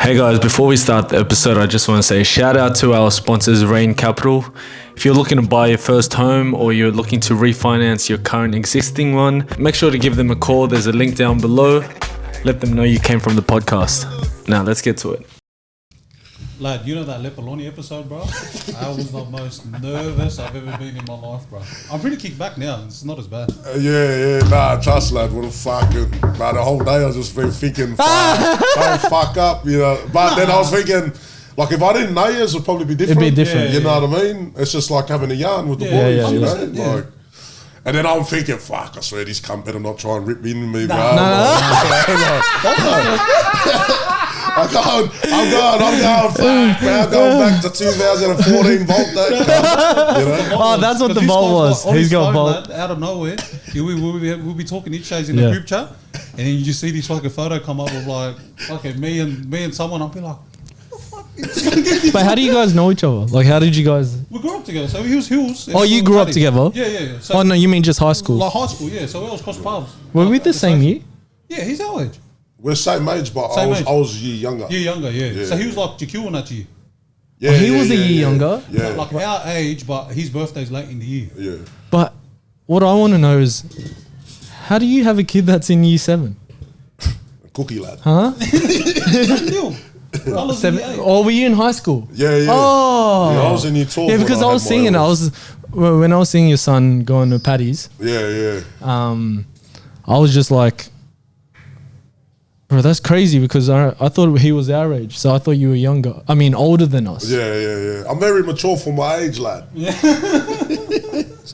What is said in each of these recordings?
Hey guys, before we start the episode, I just want to say shout out to our sponsors, Rain Capital. If you're looking to buy your first home or you're looking to refinance your current existing one, make sure to give them a call. There's a link down below. Let them know you came from the podcast. Now let's get to it. Lad, you know that Lepaloni episode, bro? I was the most nervous I've ever been in my life, bro. I'm pretty kicked back now. It's not as bad. Trust, lad. What a fucking... the whole day I just been thinking, don't fuck up, you know. But then I was thinking, like, if I didn't know you, it would probably be different. It'd be different. You know what I mean? It's just like having a yarn with the boys, you know? Like, and then I'm thinking, fuck, I swear this cunt better not try and rip into me, bro. I'm going, fuck, man, I'm going back to 2014 Volt that, you know? Oh, that's what the Volt was. He's got Volt. Out of nowhere, we'll be talking each days in the group chat, and then you just see this fucking photo come up of like, okay, me and someone, I'll be like, but how do you guys know each other? Like, how did you guys... We grew up together, so he was Hills. Oh, you grew up together? Yeah. So, oh, no, you mean just high school? Like high school, yeah. So we always crossed paths. Were we the same year? Yeah, he's our age. We're same age, but I was a year younger. Year younger, yeah. So he was like Jakil and that year. Yeah, he was a year younger? Yeah. Like our age, but his birthday's late in the year. Yeah. But what I want to know is, how do you have a kid that's in year 7? Cookie lad. Huh? Or were you in high school? Yeah. Oh. Yeah, I was in year 12. Yeah, because I was singing. When I was seeing your son going to Paddy's. Yeah. I was just like, bro, that's crazy because I thought he was our age. So I thought you were younger. I mean, older than us. Yeah. I'm very mature for my age, lad. Yeah.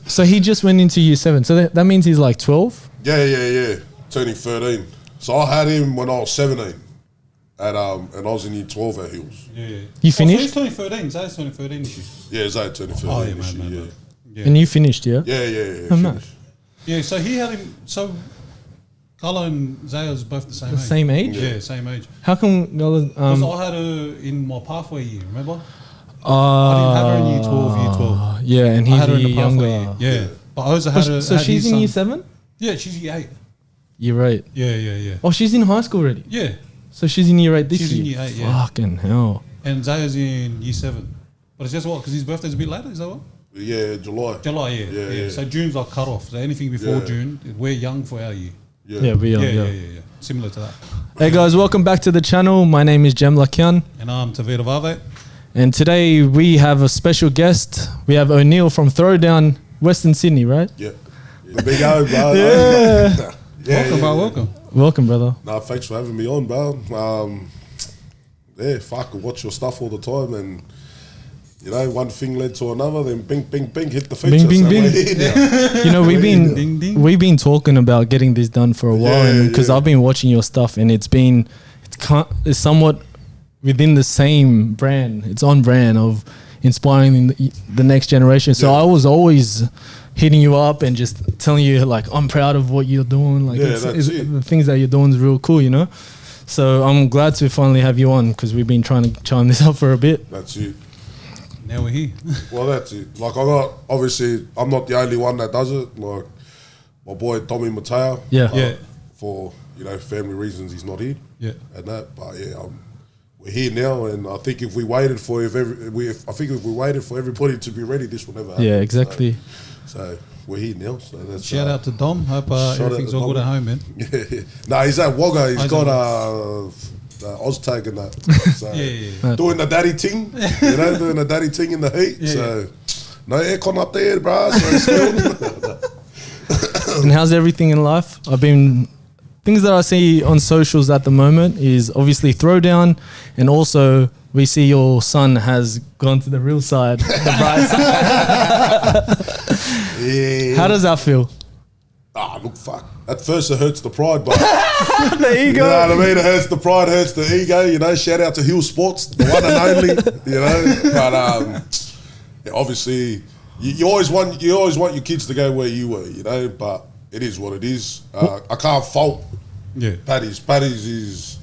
So he just went into year 7. So that means he's like 12? Yeah. Turning 13. So I had him when I was 17. And I was in year 12 at Hills. Yeah. You finished? So he's 2013. Zay's 2013 issue. Yeah, Zay 2013 issue, yeah. And you finished, yeah? Yeah. Oh, nice. Yeah, so he had him... So Carlo and Zay was both the same age. Same age? Yeah, same age. How come... Because I had her in my pathway year, remember? I didn't have her in year 12. Yeah, and he's a year younger. Yeah. But Oza had her... So she's in year 7? Yeah, she's year 8. Year 8? Yeah. Oh, she's in high school already? Yeah. So she's in year 8 this year? She's in year 8, yeah. Fucking hell. And Zaya's in year 7. But it's just what? Because his birthday's a bit later, is that what? Yeah, July. Yeah. So June's like cut off. So anything before June, we're young for our year. Yeah, we are. Yeah. Similar to that. Hey guys, welcome back to the channel. My name is Jem Lakian. And I'm Tevita Vave. And today we have a special guest. We have Oneil from Throwdown, Western Sydney, right? Yeah. The big O, bro. Welcome, bro. Welcome. Welcome, brother. Nah, thanks for having me on, bro. I watch your stuff all the time, and you know, one thing led to another. Then bing, hit the feature. Bing. You know, we've been talking about getting this done for a while, and because I've been watching your stuff, and it's somewhat within the same brand. It's on brand of inspiring the next generation. So I was always hitting you up and just telling you like, I'm proud of what you're doing. Like the things that you're doing is real cool, you know? So I'm glad to finally have you on because we've been trying to chime this up for a bit. That's it. Now we're here. Well, that's it. Like obviously I'm not the only one that does it. Like my boy Tommy Mateo. Yeah. For, you know, family reasons he's not here. Yeah. And that, but we're here now, and I think if we waited for everybody to be ready, this would never happen. Yeah, exactly. So we're here now. So that's shout out to Dom. Hope everything's all good at home, man. Nah, he's at Wagga. He's got Oztag and that. So doing the daddy ting, you know, doing the daddy ting in the heat. So no aircon up there, bro. So And how's everything in life? Things that I see on socials at the moment is obviously Throwdown, and also we see your son has gone to the real side, the bright side. Yeah. How does that feel? Look, fuck. At first it hurts the pride, but the ego. You know what I mean? It hurts the pride, hurts the ego. You know, shout out to Hill Sports, the one and only. You know, but obviously, you always want your kids to go where you were. You know, but it is what it is. I can't fault Paddy's. Paddy's is,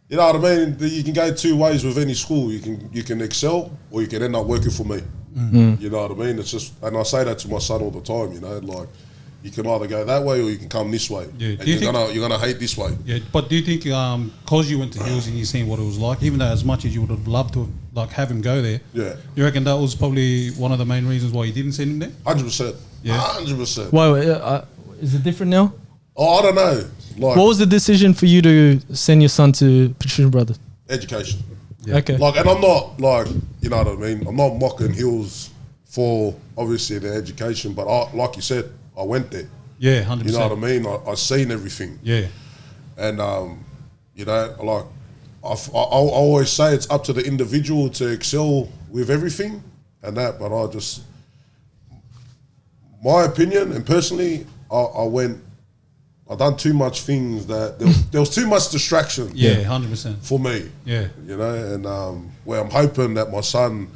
you know what I mean? You can go two ways with any school. You can excel, or you can end up working for me. You know what I mean? It's just, and I say that to my son all the time. You know, like You can either go that way or you can come this way. Yeah. And you're gonna hate this way. Yeah, but do you think because you went to Hills and you seen what it was like, even though as much as you would have loved to have him go there, you reckon that was probably one of the main reasons why you didn't send him there? 100%. Yeah. 100%. Why is it different now? Oh, I don't know. Like, what was the decision for you to send your son to Patricia Brothers? Education. Yeah. Okay. Like, and I'm not like, you know what I mean? I'm not mocking Hills for obviously their education, but like you said, I went there. Yeah, 100%. You know what I mean? I seen everything. Yeah. And, you know, like, I always say it's up to the individual to excel with everything and that, but my opinion, and personally, I done too much things that there was too much distraction. Yeah, 100%. For me. Yeah. You know, and where I'm hoping that my son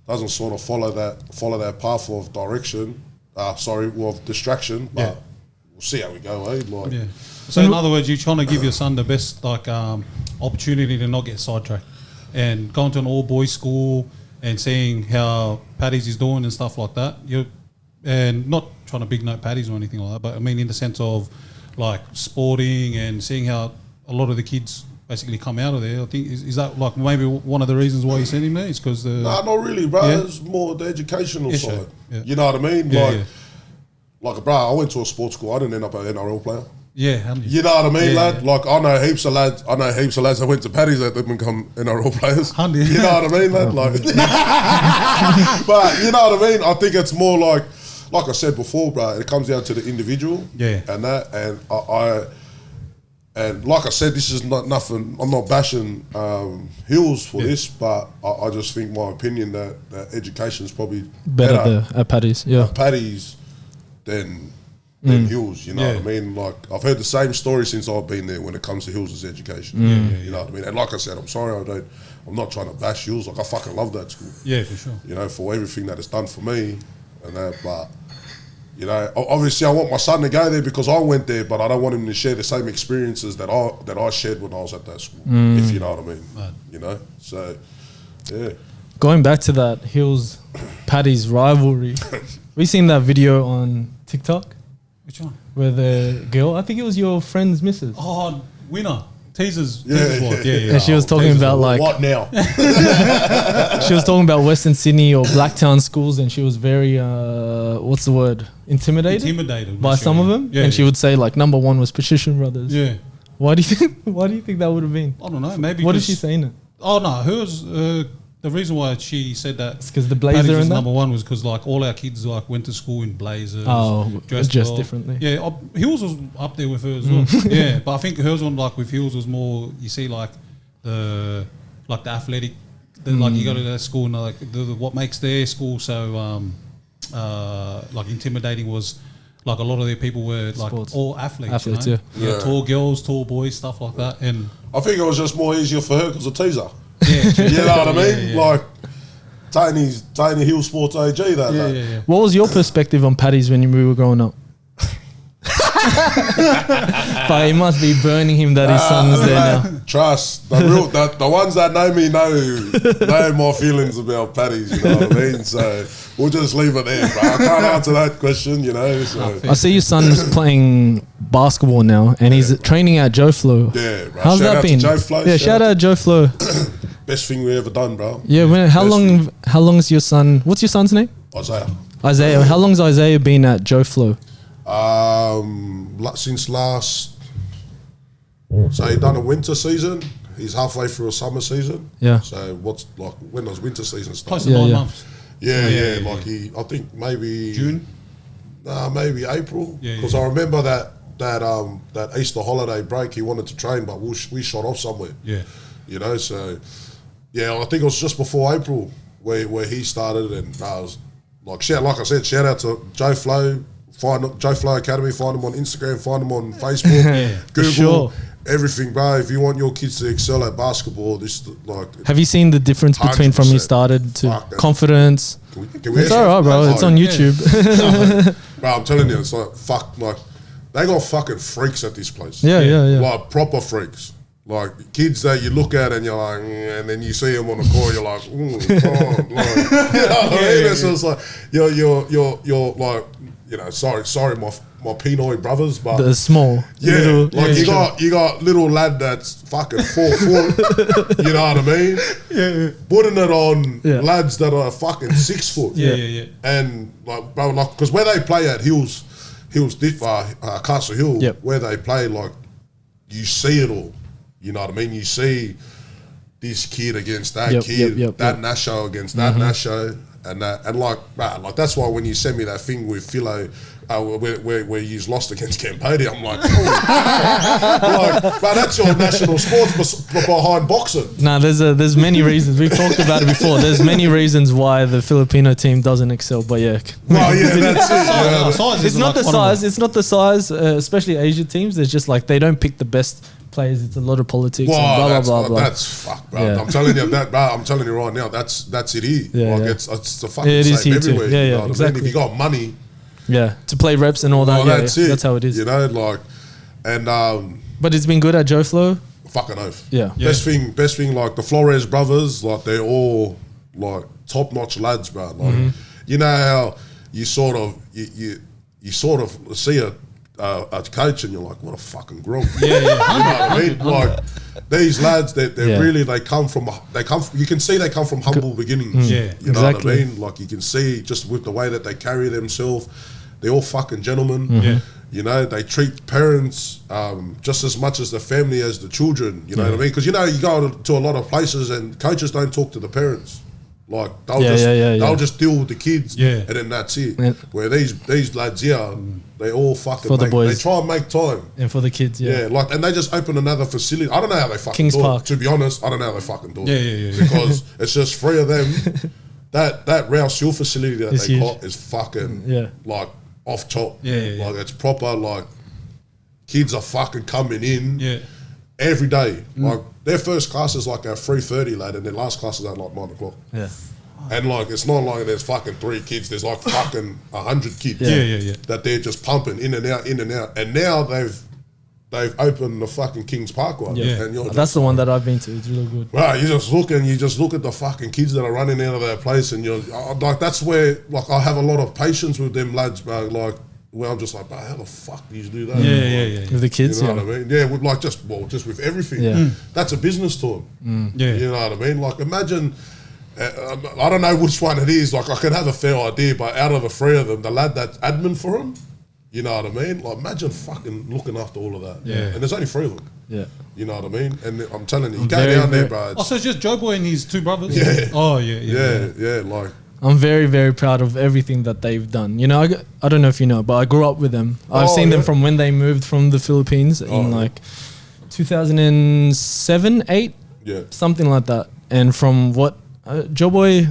doesn't sort of follow that path of direction, of distraction, but we'll see how we go, eh? Like, yeah. So in other words, you're trying to give your son the best opportunity to not get sidetracked, and going to an all-boys school and seeing how Paddy's is doing and stuff like that. And not trying to big note Paddy's or anything like that, but I mean in the sense of like sporting and seeing how a lot of the kids basically come out of there. I think is that like maybe one of the reasons why you sent him there? Is because nah, not really, bro. Yeah? It's more the educational side. Sure. Yeah. You know what I mean? Yeah, like, bro, I went to a sports school. I didn't end up an NRL player. Yeah, you know what I mean, lad? Yeah. Like, I know heaps of lads that went to Paddy's that didn't become NRL players. You know what I mean, lad? Like, but you know what I mean? I think it's more like I said before, bro, it comes down to the individual. Yeah. And that, and and like I said, this is not nothing, I'm not bashing Hills for this, but I just think my opinion that education is probably better at Paddy's, yeah. At Paddy's than Hills, you know what I mean? Like, I've heard the same story since I've been there when it comes to Hills' education. You know what I mean? And like I said, I'm sorry, I'm not trying to bash Hills. Like, I fucking love that school. Yeah, for sure. You know, for everything that it's done for me and that, but you know, obviously I want my son to go there because I went there, but I don't want him to share the same experiences that I shared when I was at that school, if you know what I mean. Right. You know? So, yeah. Going back to that Hills Paddy's rivalry, we seen that video on TikTok. Which one? Where the girl, I think it was your friend's missus. Oh, Winner. Teaser's Yeah. And she was talking about like what now? she was talking about Western Sydney or Blacktown schools, and she was very what's the word? Intimidated by some of them. And she would say like number one was Patricia Brothers. Yeah. Why do you think that would have been? I don't know. Maybe. What did she say in it? Oh no, hers. The reason why she said that because the blazer and number one was because like all our kids like went to school in blazers. Oh, dressed differently. Yeah, Hills was up there with her as well. Yeah, but I think hers one like with Hills was more. You see like the athletic. Like you go to that school and like what makes their school so like intimidating was like a lot of their people were like all athletes. You know? Yeah, tall girls, tall boys, stuff like that. And I think it was just more easier for her because of Teaser. Yeah, you know what I mean? Yeah. Like Tiny Hill Sports AG that day. Yeah. What was your perspective on Paddy's when you were growing up? But it must be burning him that his son's there now. Trust the ones that know me know my feelings about Paddy's. You know what I mean? So we'll just leave it there, bro. I can't answer that question. You know. So. I see your son's playing basketball now, and he's training at Joe Flo. Yeah, bro. How's that been? Joe Flo, yeah, shout out Joe Flo. Best thing we ever done, bro. Yeah. How long is your son? What's your son's name? Isaiah. How long's Isaiah been at Joe Flo? Since last, so he done a winter season. He's halfway through a summer season. Yeah. So what's like when does winter season start? Close to 9 months. Yeah. Like I think maybe June. Maybe April. Because I remember that Easter holiday break, he wanted to train, but we shot off somewhere. Yeah. You know, so yeah, I think it was just before April where he started, and I was like I said, shout out to Joe Flo. Find Joe Flo Academy, find them on Instagram, find them on Facebook, Google, everything, bro. If you want your kids to excel at basketball, have you seen the difference between from you started to confidence? It's alright, bro. It's on YouTube. Bro, I'm telling you, it's like they got fucking freaks at this place. Yeah. Like proper freaks. Like kids that you look at and you're like, and then you see them on the court, you're like, God, like, you know what I mean? So it's like you're like, you know, sorry, my Pinoy brothers, but The small. yeah, Little, like you got little lad that's fucking 4 foot. You know what I mean? Yeah. Putting it on lads that are fucking 6 foot. Yeah. And like, bro, like, because where they play at Castle Hill, where they play, like, you see it all. You know what I mean? You see this kid against that kid, that Nasho against that Nasho, and like, man, like that's why when you send me that thing with Philo, where you lost against Cambodia, I'm like, like, but that's your national sports behind boxing. No, there's many reasons. We've talked about it before. There's many reasons why the Filipino team doesn't excel, but yeah. Well, yeah, that's it. It's not the size. It's not the size, especially Asian teams. It's just like they don't pick the best players. It's a lot of politics and blah. That's fuck, bro. Yeah. I'm telling you that, bro. I'm telling you right now. That's it here. Yeah, like it's the fucking same everywhere. Yeah, you know what exactly. I mean? If you got money, to play reps and all that. That's it. That's how it is. You know, like, and but it's been good at Joe Flow. Fucking oath. Yeah. Best thing. Like the Flores brothers, like they're all like top notch lads, bro. Like, you know how you sort of see a coach and you're like, what a fucking grog. Yeah. You know what I mean? Like these lads, they're really, you can see they come from humble beginnings. Yeah, you know what I mean? Like you can see just with the way that they carry themselves, they're all fucking gentlemen. Yeah. You know, they treat parents just as much as the family as the children. You know what I mean? Because you know, you go to a lot of places and coaches don't talk to the parents. Like they'll just deal with the kids, and then that's it. Yeah. Where these lads here, they all fucking for the boys. They try and make time, and for the kids, like, and they just open another facility. I don't know how they fucking Kings do Park. it. To be honest, I don't know how they fucking do it. Yeah. Because it's just 3 of them. that Rouse Hill facility that they got is fucking like off top. Yeah. Like it's proper. Like kids are fucking coming in. Every day. Like their first class is like at 3:30, lad, and their last class is at like 9 o'clock. Yeah. And like it's not like there's fucking 3 kids, there's like fucking 100 kids that they're just pumping in and out. And now they've opened the fucking Kings Park one. And that's the one that I've been to. It's really good. Right, you just look at the fucking kids that are running out of that place, and you're like, that's where like I have a lot of patience with them lads, bro. Like, where I'm just like, bro, how the fuck do you do that? Yeah. With the kids, you know what I mean? Yeah, with like just with everything. Yeah. That's a business to them. Yeah. You know what I mean? Like, imagine, I don't know which one it is. Like, I can have a fair idea, but out of the 3 of them, the lad that's admin for him, you know what I mean? Like, imagine fucking looking after all of that. Yeah. And there's only 3 of them. Yeah. You know what I mean? And I'm telling you, go down there, bro. Oh, so it's just Joe Boy and his 2 brothers? Yeah. Oh, yeah. Like, I'm very, very proud of everything that they've done. You know, I don't know if you know, but I grew up with them. I've seen them from when they moved from the Philippines in like 2007, 8, something like that. And from what Joe Boy,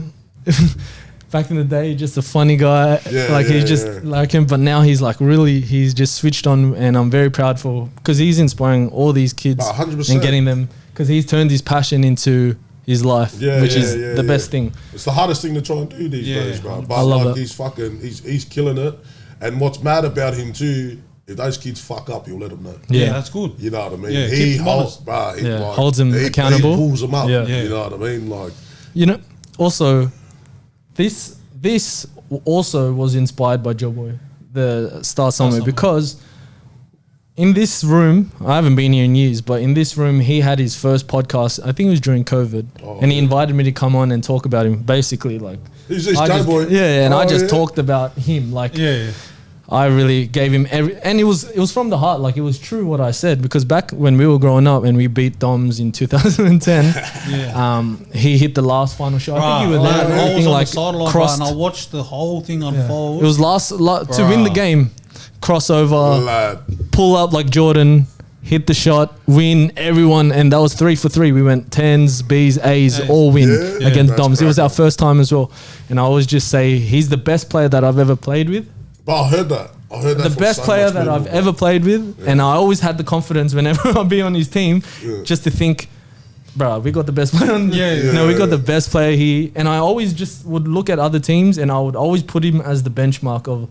back in the day, just a funny guy. He's just like him, but now he's like he's just switched on, and I'm very proud because he's inspiring all these kids 100%. and getting them, because he's turned his passion into his life, which is the best thing. It's the hardest thing to try and do these days, bro. But I love like he's killing it. And what's mad about him too, if those kids fuck up, he'll let them know. Yeah, that's good. You know what I mean? Yeah, he holds them accountable. He pulls them up. Yeah. You know what I mean? Like, you know, also this also was inspired by Joe Boy, the Star Summer, because in this room, I haven't been here in years, but in this room, he had his first podcast. I think it was during COVID, and he invited me to come on and talk about him. Basically, like, he's this Joe Boy. Yeah, and I just talked about him. Like, I really gave him and it was from the heart. Like, it was true what I said, because back when we were growing up and we beat Doms in 2010, he hit the last final shot. I think you were there. I was on the sideline, and I watched the whole thing unfold. It was to win the game. Crossover, pull up like Jordan, hit the shot, win everyone, and that was 3 for 3. We went 10s, Bs, As, all win against Doms. It was our first time as well, and I always just say he's the best player that I've ever played with. But I heard that. The best player that I've ever played with, and I always had the confidence whenever I'd be on his team, just to think, bro, we got the best player. We got the best player here, and I always just would look at other teams, and I would always put him as the benchmark of.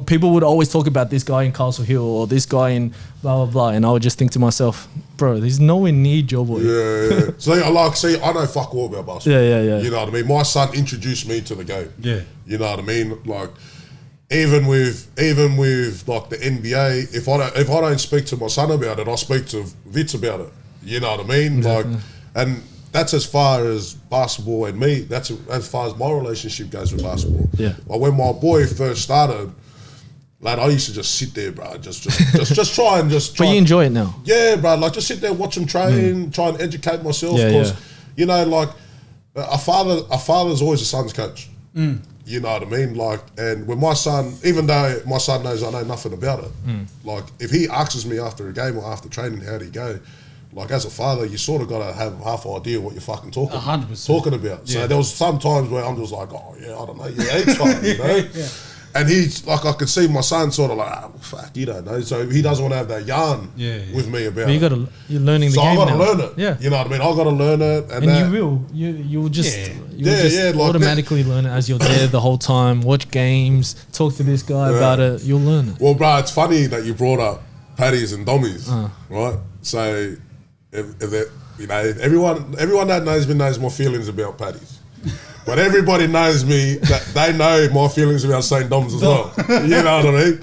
People would always talk about this guy in Castle Hill or this guy in blah, blah, blah. And I would just think to myself, bro, there's nowhere near Joe Boy. Yeah. So, I know fuck all about basketball. Yeah. You know what I mean? My son introduced me to the game. Yeah. You know what I mean? Like, even with like the NBA, if I don't speak to my son about it, I speak to Vitz about it. You know what I mean? Exactly. Like, and that's as far as basketball and me. That's as far as my relationship goes with basketball. Yeah. But when my boy first started, like I used to just sit there, bro. Just try and just. But you enjoy it now. Yeah, bro. Like just sit there, watch him train, try and educate myself. Because you know, like a father's always a son's coach. You know what I mean? Like, and when my son, even though my son knows I know nothing about it, like if he asks me after a game or after training, how'd he go? Like as a father, you sort of got to have half idea what you're fucking talking 100% about. Yeah. So there was some times where I'm just like, oh yeah, I don't know, yeah, it's fine, you know. And he's like, I could see my son sort of like, well, fuck, you don't know. So he doesn't want to have that yarn with me about it. You're learning the so game now. I got to learn it. Yeah. You know what I mean? I got to learn it. And you will. You'll just like automatically learn it as you're there the whole time. Watch games, talk to this guy about it. You'll learn it. Well, bro, it's funny that you brought up patties and dommies, right? So, you know, everyone that knows me knows my feelings about patties. But everybody knows me that they know my feelings about St. Dom's as well. You know what I mean?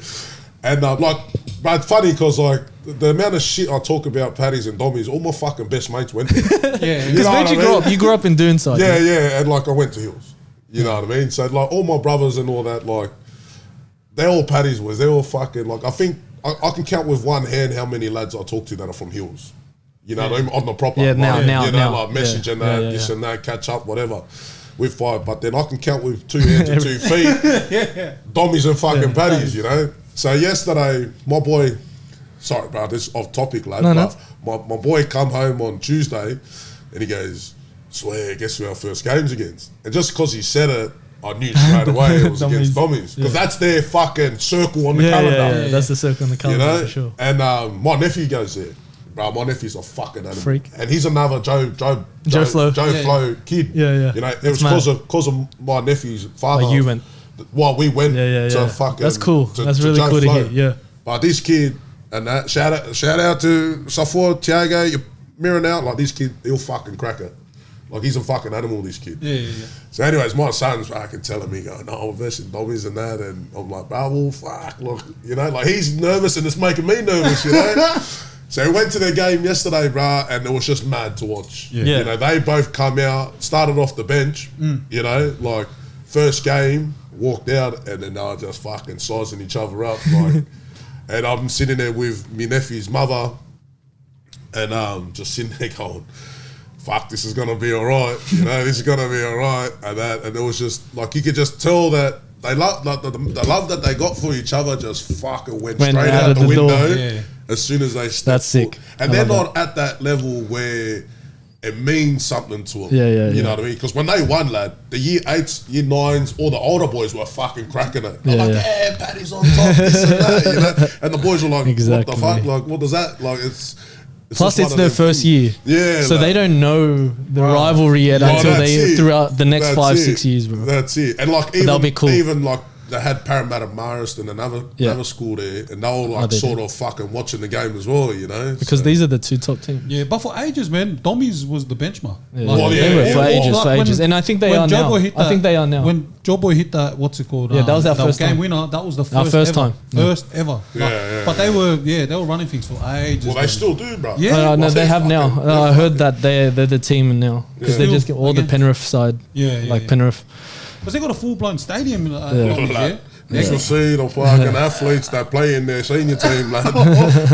And like, but it's funny because like the amount of shit I talk about patties and dommies, all my fucking best mates went to. Because where'd you grow up? You grew up in Doonside. Yeah, and like I went to Hills. You know what I mean? So like all my brothers and all that, like they're all patties boys. They're all fucking like I think I can count with one hand how many lads I talk to that are from Hills. You know what I mean? On the proper now, like message and that, this and that, catch up, whatever. With 5, but then I can count with 2 hands and 2 feet. Dommies and fucking patties, you know. So yesterday, my boy, sorry, bro, this is off topic, lad. But my boy come home on Tuesday, and he goes, "Swear, guess who our first game's against?" And just because he said it, I knew straight away it was against Dommies because that's their fucking circle on the calendar. Yeah, that's the circle on the calendar, you know? For sure. And my nephew goes there. Bro, my nephew's a fucking animal. Freak. And he's another Joe Flow kid. Yeah. You know, it was because of my nephew's father. Like you went. Well, we went to fucking. That's cool. That's really Joe cool Flow. to hear. Yeah. But this kid, and that shout out to Safor, Tiago, you're mirroring out. Like this kid, he'll fucking crack it. Like he's a fucking animal, this kid. Yeah. So anyways, my son's fucking telling me, going, no, I'm versing Dommies and that. And I'm like, bro, well, fuck, look, you know, like he's nervous and it's making me nervous, you know? So we went to their game yesterday, bro, and it was just mad to watch. You know, they both come out, started off the bench, you know, like first game, walked out, and then they were just fucking sizing each other up. Like, and I'm sitting there with my nephew's mother, and just sitting there going, fuck, this is going to be all right. You know, this is going to be all right. And it was just, like, you could just tell that they love, like, the love that they got for each other just fucking went straight out the window. As soon as they step That's sick. And they're not at that level where it means something to them. You know what I mean? Because when they won, lad, the year 8s, year 9s, all the older boys were fucking cracking it. I'm like, yeah, Paddy's on top, this and that, you know? And the boys were like, what the fuck? Like, what does that, like, it's plus it's their first year. Yeah. So they don't know the rivalry yet until throughout the next 5-6 years, bro. That's it. And like, that'll be cool. Even like, they had Parramatta Marist and another school there, and they were like sort of fucking watching the game as well, you know. Because these are the 2 top teams. Yeah, but for ages, man, Dommies was the benchmark. They were for ages, and I think they are now. I think they are now. When Joe Boy hit that, what's it called? Yeah, that was our first game time. winner. That was the first time. First ever. But they were running things for ages. Well, they still do, bro. Yeah, no, they have now. I heard that they're the team now because they just get all the Penrith side. Like Penrith. Because they got a full-blown stadium. You should see the fucking athletes that play in their senior team, lad.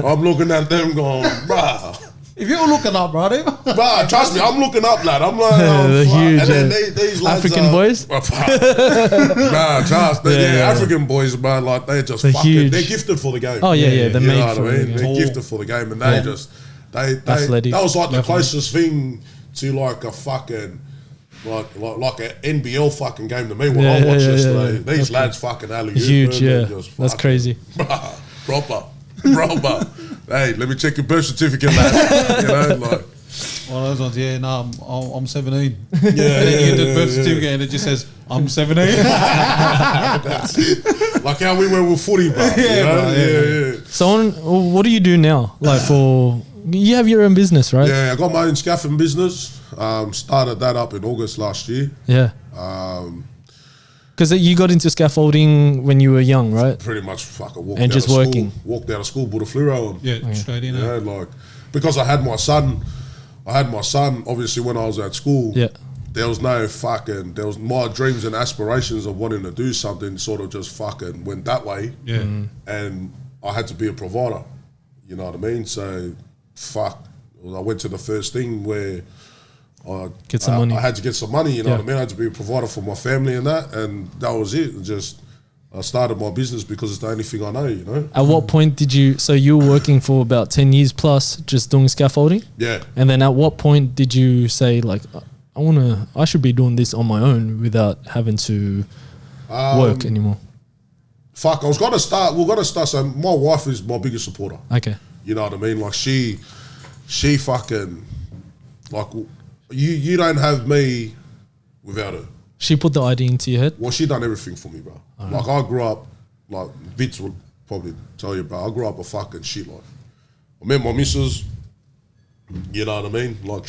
I'm looking at them going, bruh. If you're looking up, bro, bruh, trust me, I'm looking up, lad. I'm like, the huge, and then these lads African boys? Bruh, trust me, African boys, man, like, they're just fucking, they're gifted for the game. Oh, yeah, they're made for it. They're gifted for the game, and they just, that was like the closest thing to like a fucking, like an NBL fucking game to me when I watched yesterday. These lads fucking alley huge, that's crazy. Proper. Hey, let me check your birth certificate, lad. You know, like one of those ones. Yeah, no, I'm 17. Yeah, and then you get the birth certificate and it just says I'm 17. Like how we went with footy, bro. Yeah. So, what do you do now? Like you have your own business, right? Yeah, I got my own scaffolding business. Started that up in August last year. Yeah. Because you got into scaffolding when you were young, right? Pretty much fucking walked And out just of working. School, walked out of school, put a fluoro on. Yeah, straight in. You know, like, because I had my son, obviously when I was at school, Yeah. there was my dreams and aspirations of wanting to do something sort of just fucking went that way. Yeah. And I had to be a provider. You know what I mean? So, I went to the first thing where Get some money. I had to get some money, you know Yeah. what I mean? I had to be a provider for my family and that was it. I started my business because it's the only thing I know, you know? At what point did you? So you were working for about 10 years plus, just doing scaffolding. Yeah. And then at what point did you say like, I should be doing this on my own without having to work anymore? We're gonna start. So my wife is my biggest supporter. Okay. You know what I mean? Like she fucking, like, you don't have me without her. She put the idea into your head? Well, she done everything for me, bro. Like I grew up, like Vitz would probably tell you, bro. I grew up a fucking shit life. I met my missus. You know what I mean? Like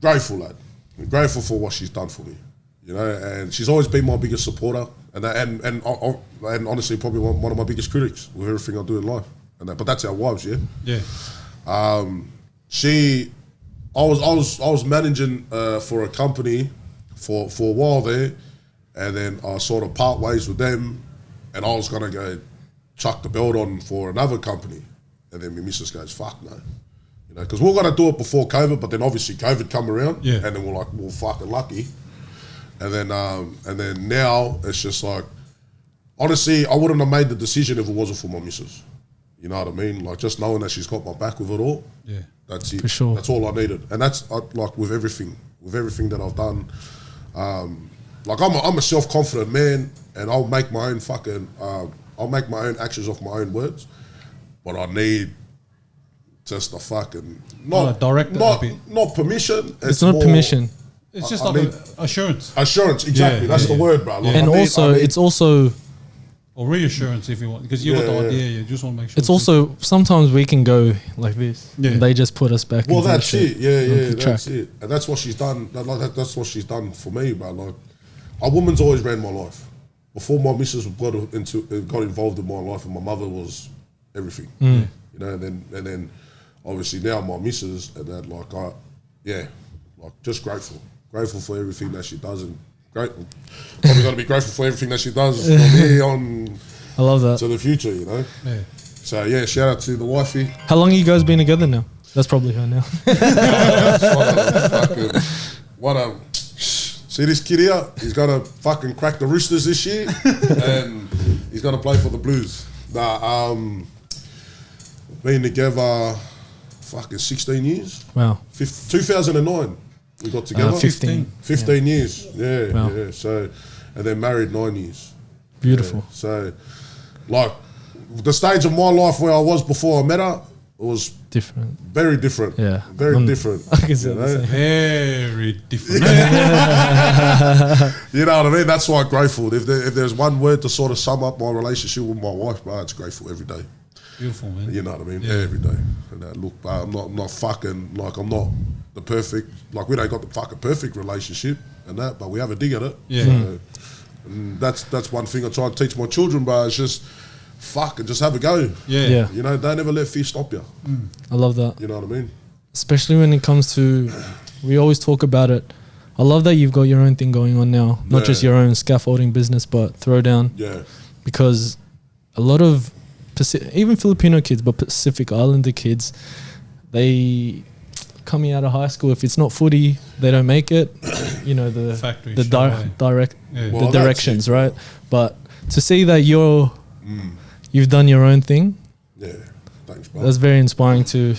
grateful, lad. Grateful for what she's done for me. You know, and she's always been my biggest supporter, and honestly, probably one of my biggest critics with everything I do in life. But that's our wives, yeah. Yeah. I was managing for a company for a while there, and then I sort of part ways with them, and I was gonna go chuck the belt on for another company, and then my missus goes, "Fuck no," you know, because we were gonna do it before COVID, but then obviously COVID come around, yeah, and then we're like, "Well, fucking lucky," and then now it's just like, honestly, I wouldn't have made the decision if it wasn't for my missus. You know what I mean? Like just knowing that she's got my back with it all. Yeah, that's it. For sure. That's all I needed, and that's like with everything that I've done. Like I'm a self-confident man, and I'll make my own actions off my own words, but I need just a fucking not permission. It's not permission. It's just like assurance. Assurance, exactly. That's the word, bro. Like and it's also. Or reassurance if you want, because you got the idea, you just want to make sure. It's also, sometimes we can go like this. Yeah. And they just put us back into that's the it. Yeah, that's it. And that's what she's done. That's what she's done for me, bro. Like, a woman's always ran my life. Before my missus got involved in my life, and my mother was everything. You know, and then obviously now my missus, and that, like, just grateful for everything that she does, and probably gonna be grateful for everything that she does I love that. to the future, you know. Yeah. So yeah, shout out to the wifey. How long have you guys been together now? That's probably her now. See this kid here? He's gonna fucking crack the Roosters this year, and he's gonna play for the Blues. Been together, fucking 16 years. Wow. 2009. We got together. 15 years. Yeah, wow. Yeah. So, and then married 9 years. Beautiful. Yeah. So, like, the stage of my life where I was before I met her, it was different. Very different. Yeah. Very different. I can say the same. Very different. You know what I mean? That's why I'm grateful. If there's one word to sort of sum up my relationship with my wife, bro, it's grateful every day. Beautiful, man. You know what I mean? Yeah. Every day. And look, I'm not fucking, like, I'm not the perfect, like, we don't got the fucking perfect relationship and that, but we have a dig at it. Yeah. So, and that's one thing I try and teach my children, bro. It's just fucking just have a go. Yeah. You know, don't ever let fear stop you. I love that. You know what I mean? Especially when it comes to, we always talk about it. I love that you've got your own thing going on now, not just your own scaffolding business, but throwdown. Yeah. Because a lot of even Filipino kids, but Pacific Islander kids, they coming out of high school, if it's not footy, they don't make it. You know, the factory, the Well, directions, right? But to see that you've done your own thing, yeah, thanks, bro. that's very inspiring to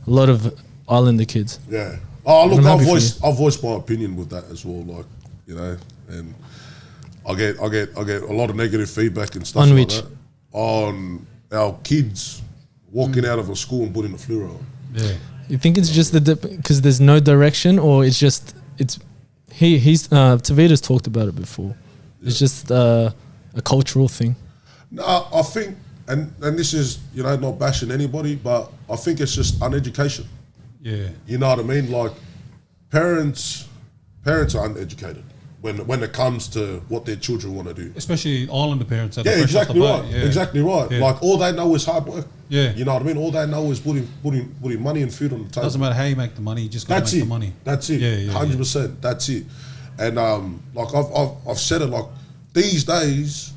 a lot of Islander kids. Yeah. Oh, look, I'm I voiced my opinion with that as well, like, you know, and I get a lot of negative feedback and stuff like that on our kids walking out of a school and putting the fluoro on. Yeah. You think it's just because there's no direction, or it's just he's Tevita's talked about it before. Yeah. It's just a cultural thing. No, I think, and this is, you know, not bashing anybody, but I think it's just uneducation. Yeah. You know what I mean? Like, parents are uneducated. when it comes to what their children want to do. Especially Islander parents. That Yeah, are fresh off the exactly boat. right. Yeah. Exactly right. Yeah. Like all they know is hard work. Yeah. You know what I mean? All they know is putting money and food on the table. Doesn't matter how you make the money, you just got to make the money. That's it. Yeah, 100%. That's it. And like I've said it, like these days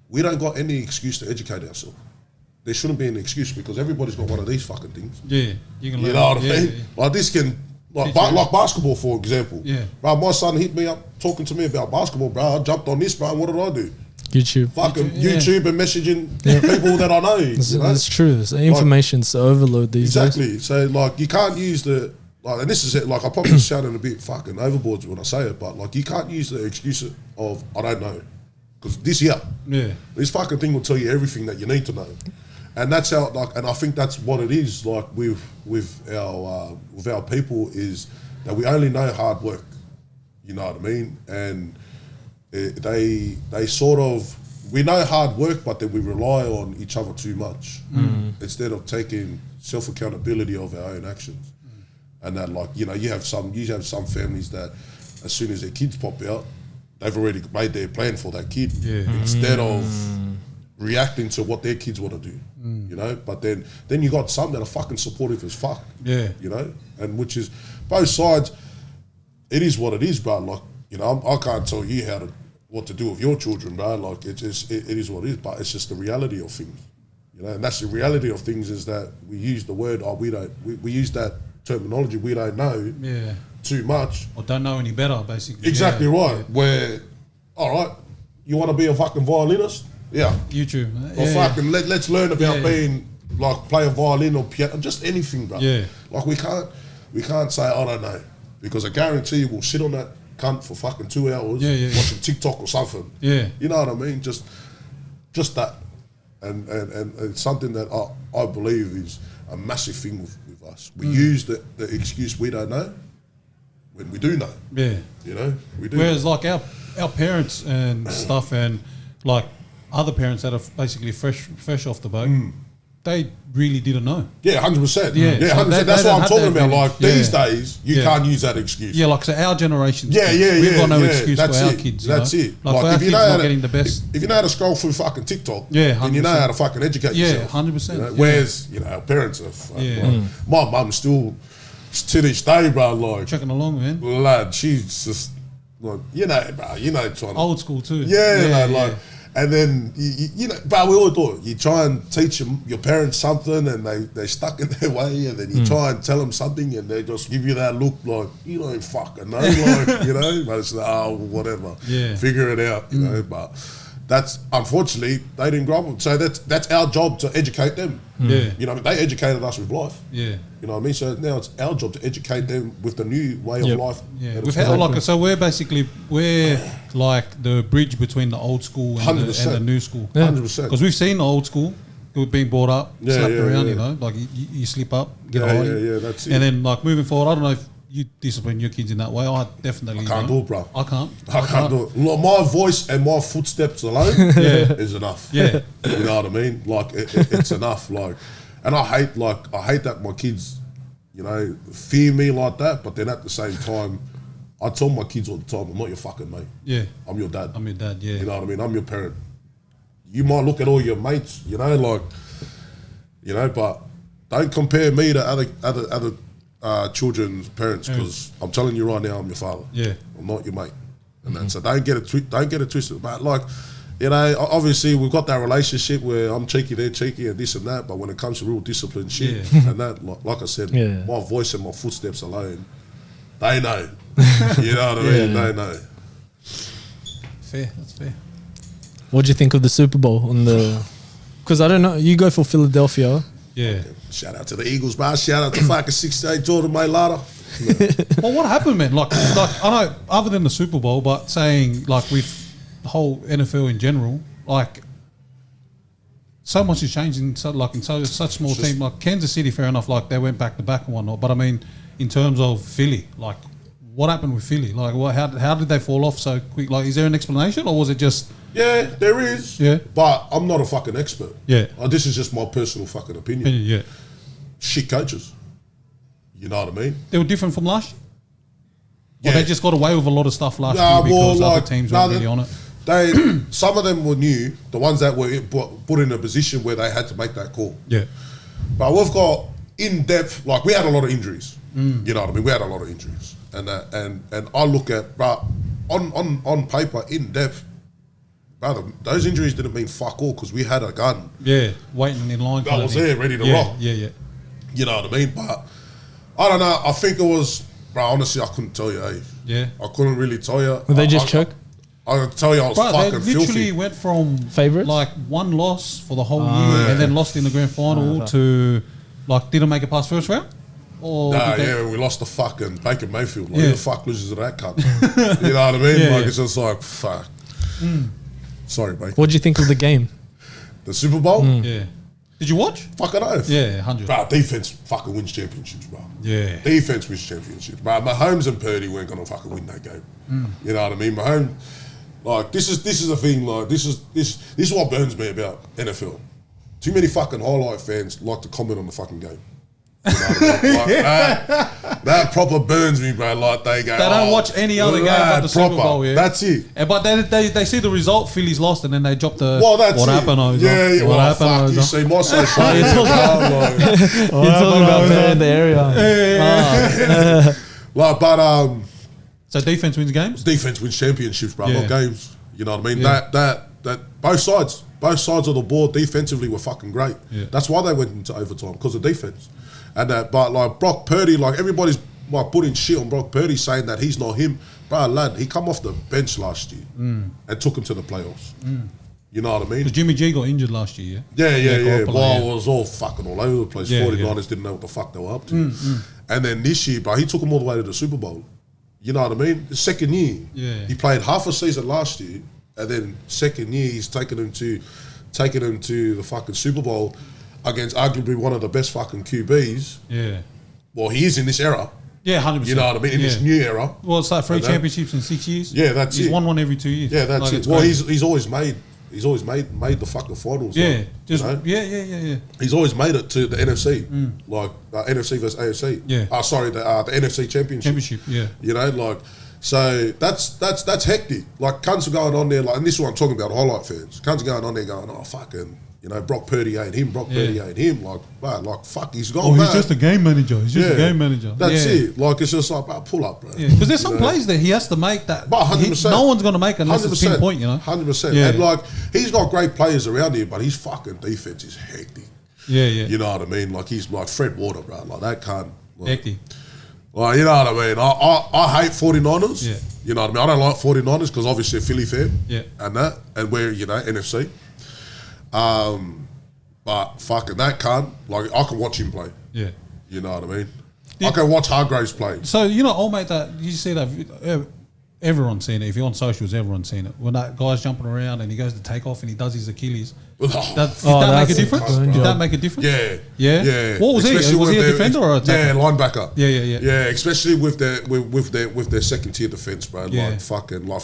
we don't got any excuse to educate ourselves. There shouldn't be an excuse because everybody's got one of these fucking things. Yeah, you can learn. You know what I mean? Yeah. Like this can, like basketball, for example. Yeah. Bro, my son hit me up talking to me about basketball, bro. I jumped on this, bro. And what did I do? YouTube. Fucking YouTube and messaging people that I know. That's true. It's information's overload these days. Exactly. So like you can't use the like, and this is it. Like I probably sounding a bit fucking overboard when I say it, but like you can't use the excuse of I don't know, because this fucking thing will tell you everything that you need to know. And that's how, like, and I think that's what it is, like with our people, is that we only know hard work. You know what I mean? And they sort of, we know hard work, but then we rely on each other too much instead of taking self accountability of our own actions. And that, like, you know, you have some families that as soon as their kids pop out, they've already made their plan for that kid instead of reacting to what their kids want to do. You know, but then you got some that are fucking supportive as fuck. Yeah, you know, and which is both sides. It is what it is, bro. Like, you know, I can't tell you what to do with your children, bro. Like, it is what it is. But it's just the reality of things, you know. And that's the reality of things, is that we use the word, we use that terminology. We don't know too much, or don't know any better, basically. Exactly right. Yeah. Where, all right, you want to be a fucking violinist? Yeah, YouTube. Or fucking let's learn about being, like, play a violin or piano, just anything, bro. Yeah. Like we can't say I don't know, because I guarantee you we'll sit on that cunt for fucking 2 hours watching TikTok or something. Yeah. You know what I mean? Just that, and it's something that I believe is a massive thing with us. We use the excuse we don't know when we do know. Yeah. You know, we do. Whereas like our parents and stuff, and like other parents that are basically fresh off the boat, they really didn't know. Yeah, 100%. Yeah, 100%. That's what I'm talking about. Like these days, you can't use that excuse. Yeah, like so our generation. We've got no excuse for our kids. That's it. Like if you know how getting the best. If you know how to scroll through fucking TikTok, then you know how to fucking educate yourself. 100%. You know? Whereas, you know, our parents are. Like, my mum still, to this day, bro, like checking along, man. Lad, she's just like, you know, bro, you know, trying to, old school too. Like. And then, you know, but we all do it. You try and teach your parents something and they're stuck in their way, and then you try and tell them something and they just give you that look like, you don't fucking know, like, you know, but it's like, oh, whatever, figure it out, you know, but that's, unfortunately, they didn't grow up. So that's our job, to educate them. Yeah. You know, they educated us with life. Yeah. You know what I mean? So now it's our job to educate them with the new way of life. Yeah. So we're like the bridge between the old school and the new school. 100%. Because we've seen the old school being brought up, slapped around, you know, like you slip up, get a hiding. Yeah, that's it. And then like moving forward, I don't know if you discipline your kids in that way. I definitely can't do it, bro. I can't do it. My voice and my footsteps alone is enough. Yeah. You know what I mean? Like it's enough. Like, and I hate that my kids, you know, fear me like that, but then at the same time, I tell my kids all the time, I'm not your fucking mate. Yeah. I'm your dad. I'm your dad, yeah. You know what I mean? I'm your parent. You might look at all your mates, you know, like, you know, but don't compare me to other children's parents, because I'm telling you right now, I'm your father. Yeah. I'm not your mate. And then, so don't get it twisted. But like, you know, obviously we've got that relationship where I'm cheeky, they're cheeky, and this and that. But when it comes to real discipline shit, and that, like I said, my voice and my footsteps alone, they know. You know what I mean? They know. Fair. That's fair. What do you think of the Super Bowl on the? Because I don't know. You go for Philadelphia. Yeah. Shout out to the Eagles, bro. Shout out to fucking 6'8" Jordan Mailata. Well, what happened, man? Like I know, other than the Super Bowl, but saying like with the whole NFL in general, like so much has changed in such small team. Like Kansas City, fair enough, like they went back to back and whatnot. But I mean, in terms of Philly, like what happened with Philly? Like how did they fall off so quick? Like, is there an explanation, or was it just? Yeah, there is. Yeah, but I'm not a fucking expert. Yeah, this is just my personal fucking opinion. Yeah, shit coaches. You know what I mean? They were different from last year. Or they just got away with a lot of stuff last year because other teams weren't really on it. Some of them were new, the ones that were put in a position where they had to make that call. Yeah. But we've got in-depth, like we had a lot of injuries. You know what I mean? We had a lot of injuries. And I look at, but on paper, in-depth, brother, those injuries didn't mean fuck all because we had a gun. Yeah, waiting in line. That was there, ready to rock. Yeah. You know what I mean? But I don't know. I think it was, bro, honestly, I couldn't tell you, Yeah. I couldn't really tell you. Did they just choke? I can tell you I was fucking they literally filthy. went from Favourites? like one loss for the whole year and then lost in the grand final to like didn't make it past first round. Or We lost to fucking Baker Mayfield. Like, who the fuck loses to that cunt? You know what I mean? It's just like fuck. Sorry, Baker. What do you think of the game? The Super Bowl? Yeah. Did you watch? Fucking oath. Yeah, 100. Bro, defense fucking wins championships, bro. Yeah. Defense wins championships. Bro, Mahomes and Purdy weren't gonna fucking win that game. You know what I mean? Mahomes, like this is the thing. Like this is what burns me about NFL. Too many fucking highlight fans like to comment on the fucking game. You know what I mean? Like, that proper burns me, bro. Like they go, They don't watch any other game but the Super Bowl. Yeah, that's it. But they see the result. Phillies lost, and then they drop the. Well, that's what it. happened, Oza? Yeah. What Well, happened, fuck, you Oza? see my social media. You're talking about the area. Like, but So defense wins games. defense wins championships, bro. Yeah. Not games. You know what I mean? Yeah. That both sides of the board defensively were fucking great. Yeah. That's why they went into overtime because of defense. And but like Brock Purdy, like everybody's like putting shit on Brock Purdy, saying that he's not him, bro. Lad, he come off the bench last year and took him to the playoffs. You know what I mean? Because Jimmy G got injured last year. Yeah. Garoppolo, Well, it was all fucking all over the place. Yeah, 49ers didn't know what the fuck they were up to. And then this year, bro, he took them all the way to the Super Bowl. You know what I mean? The second year, he played half a season last year, and then second year he's taking him to the fucking Super Bowl against arguably one of the best fucking QBs. Yeah. Well, he is in this era. Yeah, 100%. You know what I mean? In this new era. Well, it's like 3 championships in 6 years. Yeah, that's He's it. won one every 2 years. Yeah, that's Like, it. Well, crazy. he's always made the fucking finals. Yeah, like, just you know? yeah. He's always made it to the NFC, like NFC versus AFC. Yeah. Sorry, the NFC Championship. Yeah. You know, like, so that's hectic. Like, cunts are going on there, like, and this is what I'm talking about, highlight fans. Cunts are going on there going, oh, fucking, you know, Brock Purdy ain't him, Purdy ain't him. Like, man, like, fuck, he's gone. Oh, he's just a game manager. He's just a game manager. That's it. Like, it's just like, pull up, bro. Yeah, because there's some plays that he has to make that But 100%. no one's going to make unless it's pinpoint, you know? 100%. Yeah. And, like, he's got great players around here, but his fucking defense is hectic. Yeah. You know what I mean? Like, he's like Fred Water, bro. Like, that can't. Like, Hectic. Like, you know what I mean? I hate 49ers. Yeah. You know what I mean? I don't like 49ers because obviously a Philly fan. Yeah. And we're, you know, NFC. But fucking that cunt, like, I can watch him play. Yeah. You know what I mean? I can watch Hargraves play. So, you know, old mate, that you see that everyone's seen it. If you're on socials, everyone's seen it. When that guy's jumping around and he goes to take off and he does his Achilles. Did that make a difference? Did that make a difference? Yeah. What was especially he? Was he a with defender or a attacker? Yeah, linebacker. Yeah. Yeah, especially with their second tier defense, bro. Yeah. Like fucking, like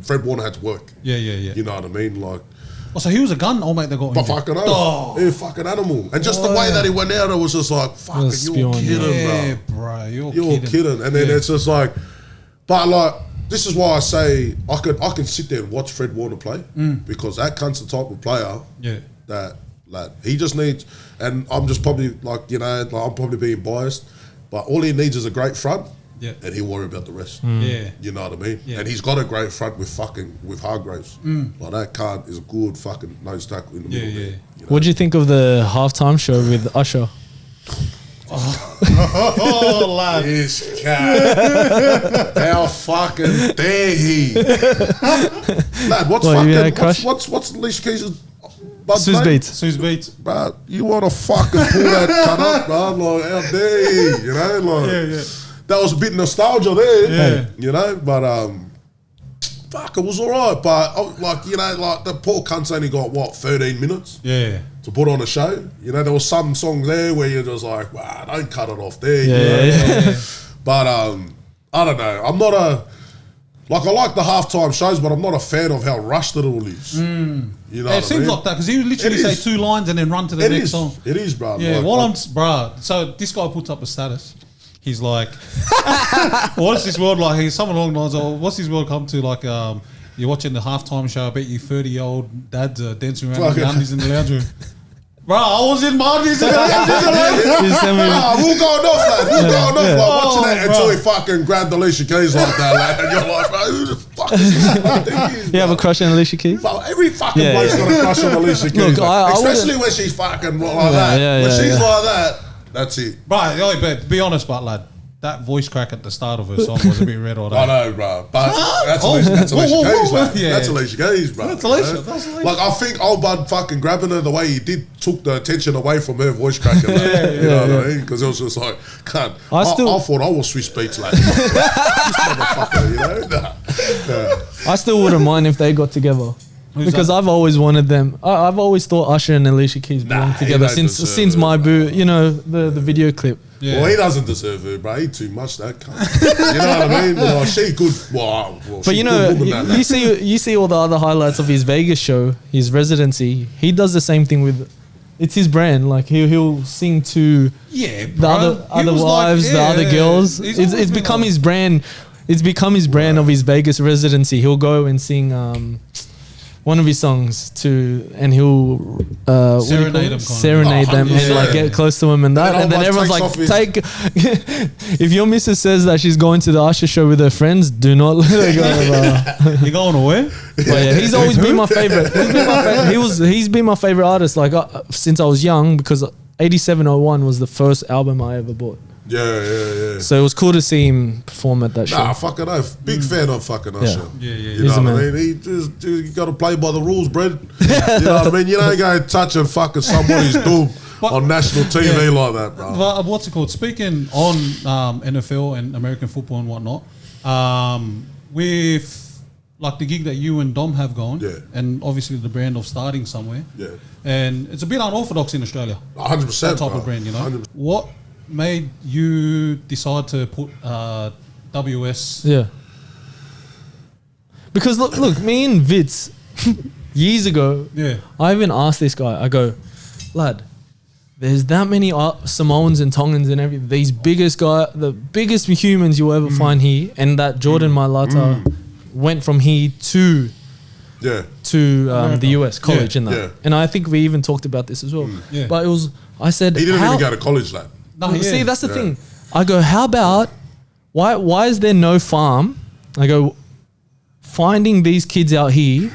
Fred Warner had to work. Yeah. You know what I mean? Like, Oh, so he was a gun, old mate, that got but injured. fucking hell, he a fucking animal, and just the way that he went out, it was just like, fucking, you're kidding, bro. You're kidding. And then it's just like, but like, this is why I say I can sit there and watch Fred Warner play because that cunt's the type of player that like he just needs, and I'm just probably like, you know, like I'm probably being biased, but all he needs is a great front. Yeah. And he'll worry about the rest. Yeah. You know what I mean? Yeah. And he's got a great front with Hargraves. Like that cunt is a good fucking nose tackle in the middle there. You know? What do you think of the halftime show with Usher? Oh, lad. This cat. How fucking dare he? Lad, what's Alicia Keys' bud's Suze name? Beats. Suze Beats. Bro, you want to fucking pull that cut up, bro? Like, how dare he? You know? Like, that was a bit nostalgia there. You know? But, fuck, it was all right. But, like, you know, like, the poor cunt's only got, 13 minutes? Yeah. To put on a show. You know, there was some songs there where you're just like, wow, don't cut it off there. Yeah. But I don't know. I'm not I like the halftime shows, but I'm not a fan of how rushed it all is. You know what It seems like that because he would literally say 2 lines and then run to the next song. It is, bro. Yeah, so this guy puts up a status He's like, what is this world like? He's something along the lines of, what's this world come to? Like, you're watching the halftime show. I bet you 30-year-old dads are dancing around in the undies in the lounge room. Bro, I was in my undies in the lounge room. We're going off, lad. We're going off, like, watching that until he fucking grabbed Alicia Keys like that, lad. And you're like, bro, who the fuck is that? You have a crush on Alicia Keys? Bro, every fucking bloke's got a crush on Alicia Keys. Look, especially when she's fucking like that. When she's like that, that's it. Right, but be honest, but lad, that voice crack at the start of her song was a bit red or that. I know, bro. But that's Alicia Keys, lad. Yeah. That's Alicia Keys, bro. That's Alicia. That's Alicia. Like, I think old bud fucking grabbing her the way he did took the attention away from her voice cracking. You know what I mean? Because it was just like, cunt. I thought I was Swiss beats, lad. This motherfucker, you know? I still wouldn't mind if they got together. Because I've always wanted them. I've always thought Usher and Alicia Keys belong together since my boo. You know the video clip. Yeah. Well, he doesn't deserve her, bro. He too much that cunt. You know what I mean? Well, she could. Well, but you know, you see all the other highlights of his Vegas show, his residency. He does the same thing with. It's his brand. Like he'll sing to the other wives, the other girls. It's become his brand. It's become his brand of his Vegas residency. He'll go and sing one of his songs and he'll serenade them and like get close to him and that, and then everyone's like, take. If your missus says that she's going to the Usher show with her friends, do not let her go. You going away? But yeah, he's always been my favorite. He's been my favorite artist like since I was young, because 8701 was the first album I ever bought. Yeah. So it was cool to see him perform at that show. Nah, fucking oath. Big fan of fucking Usher. Yeah. You know what I mean? You got to play by the rules, Brad. You know what I mean? You don't go touching fucking somebody's doom on national TV like that, bro. But what's it called? Speaking on NFL and American football and whatnot, with like the gig that you and Dom have going, and obviously the brand of starting somewhere, and it's a bit unorthodox in Australia. 100%. That type of brand, you know. 100%. What made you decide to put WS? Yeah. Because look, me and Vitz years ago, I even asked this guy. I go, lad, there's that many Samoans and Tongans and everything. These the biggest humans you'll ever find here, and that Jordan Mailata went from here to the US college and that. Yeah. And I think we even talked about this as well. But I said, he didn't even go to college, lad. No, see, that's the thing. I go, how about, why is there no farm? I go, finding these kids out here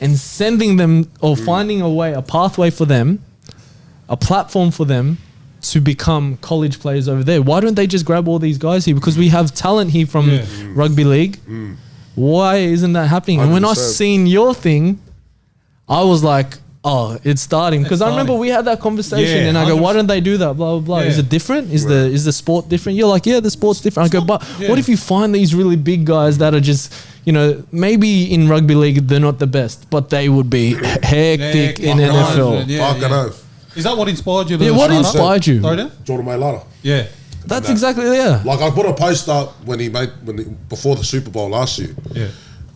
and sending them, or finding a pathway for them, a platform for them to become college players over there. Why don't they just grab all these guys here? Because we have talent here from rugby league. Why isn't that happening? 100%. And when I seen your thing, I was like, oh, it's starting. Because I remember we had that conversation, and I go, why don't they do that? Blah, blah, blah. Is it different? Is the sport different? You're like, the sport's different. I go, but what if you find these really big guys that are just, maybe in rugby league they're not the best, but they would be hectic in NFL. Fucking oath. Is that what inspired you? What inspired you? Jordan Mailata. Yeah. That's exactly, Like I put a post up before the Super Bowl last year. Yeah.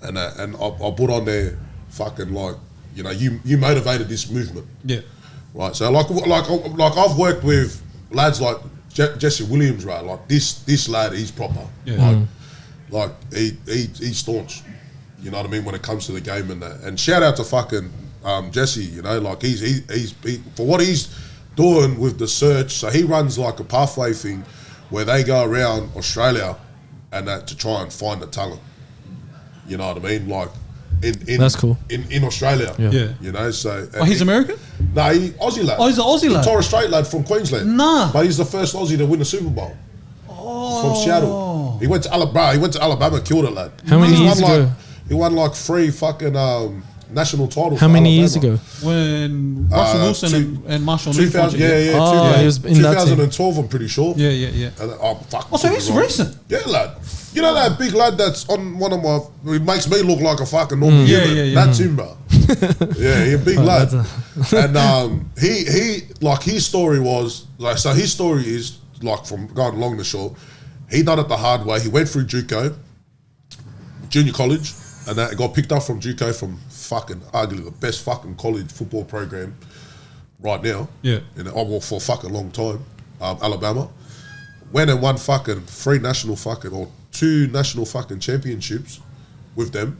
And I put on there fucking like, you motivated this movement. Yeah. Right. So like I've worked with lads like Jesse Williams, right? Like this lad, he's proper. Yeah. Like he's staunch. You know what I mean when it comes to the game and that. And shout out to fucking Jesse. Like he's for what he's doing with the search. So he runs like a pathway thing where they go around Australia and that to try and find the talent. You know what I mean? Like that's cool. In Australia. Yeah. So he's American? No, he's Aussie lad. Oh, he's an Aussie lad. Torres Strait lad from Queensland. Nah. But he's the first Aussie to win the Super Bowl. From Seattle. He went to Alabama, killed it, lad. How many years ago? He won like 3 fucking national titles. How many years ago? When Russell Wilson and Marshall 2000, he was in 2012, I'm pretty sure. Yeah. And, so he's recent. Yeah, lad. You know that big lad that's on one of my... It makes me look like a fucking normal human. That's him, bro. He's a big lad. And he like his story was... like so his story is, like from going along the shore, he done it the hard way. He went through JUCO, junior college, and that got picked up from JUCO from fucking arguably the best fucking college football program right now. Yeah. For a fucking long time. Alabama. went and won fucking 3 national fucking or 2 national fucking championships with them,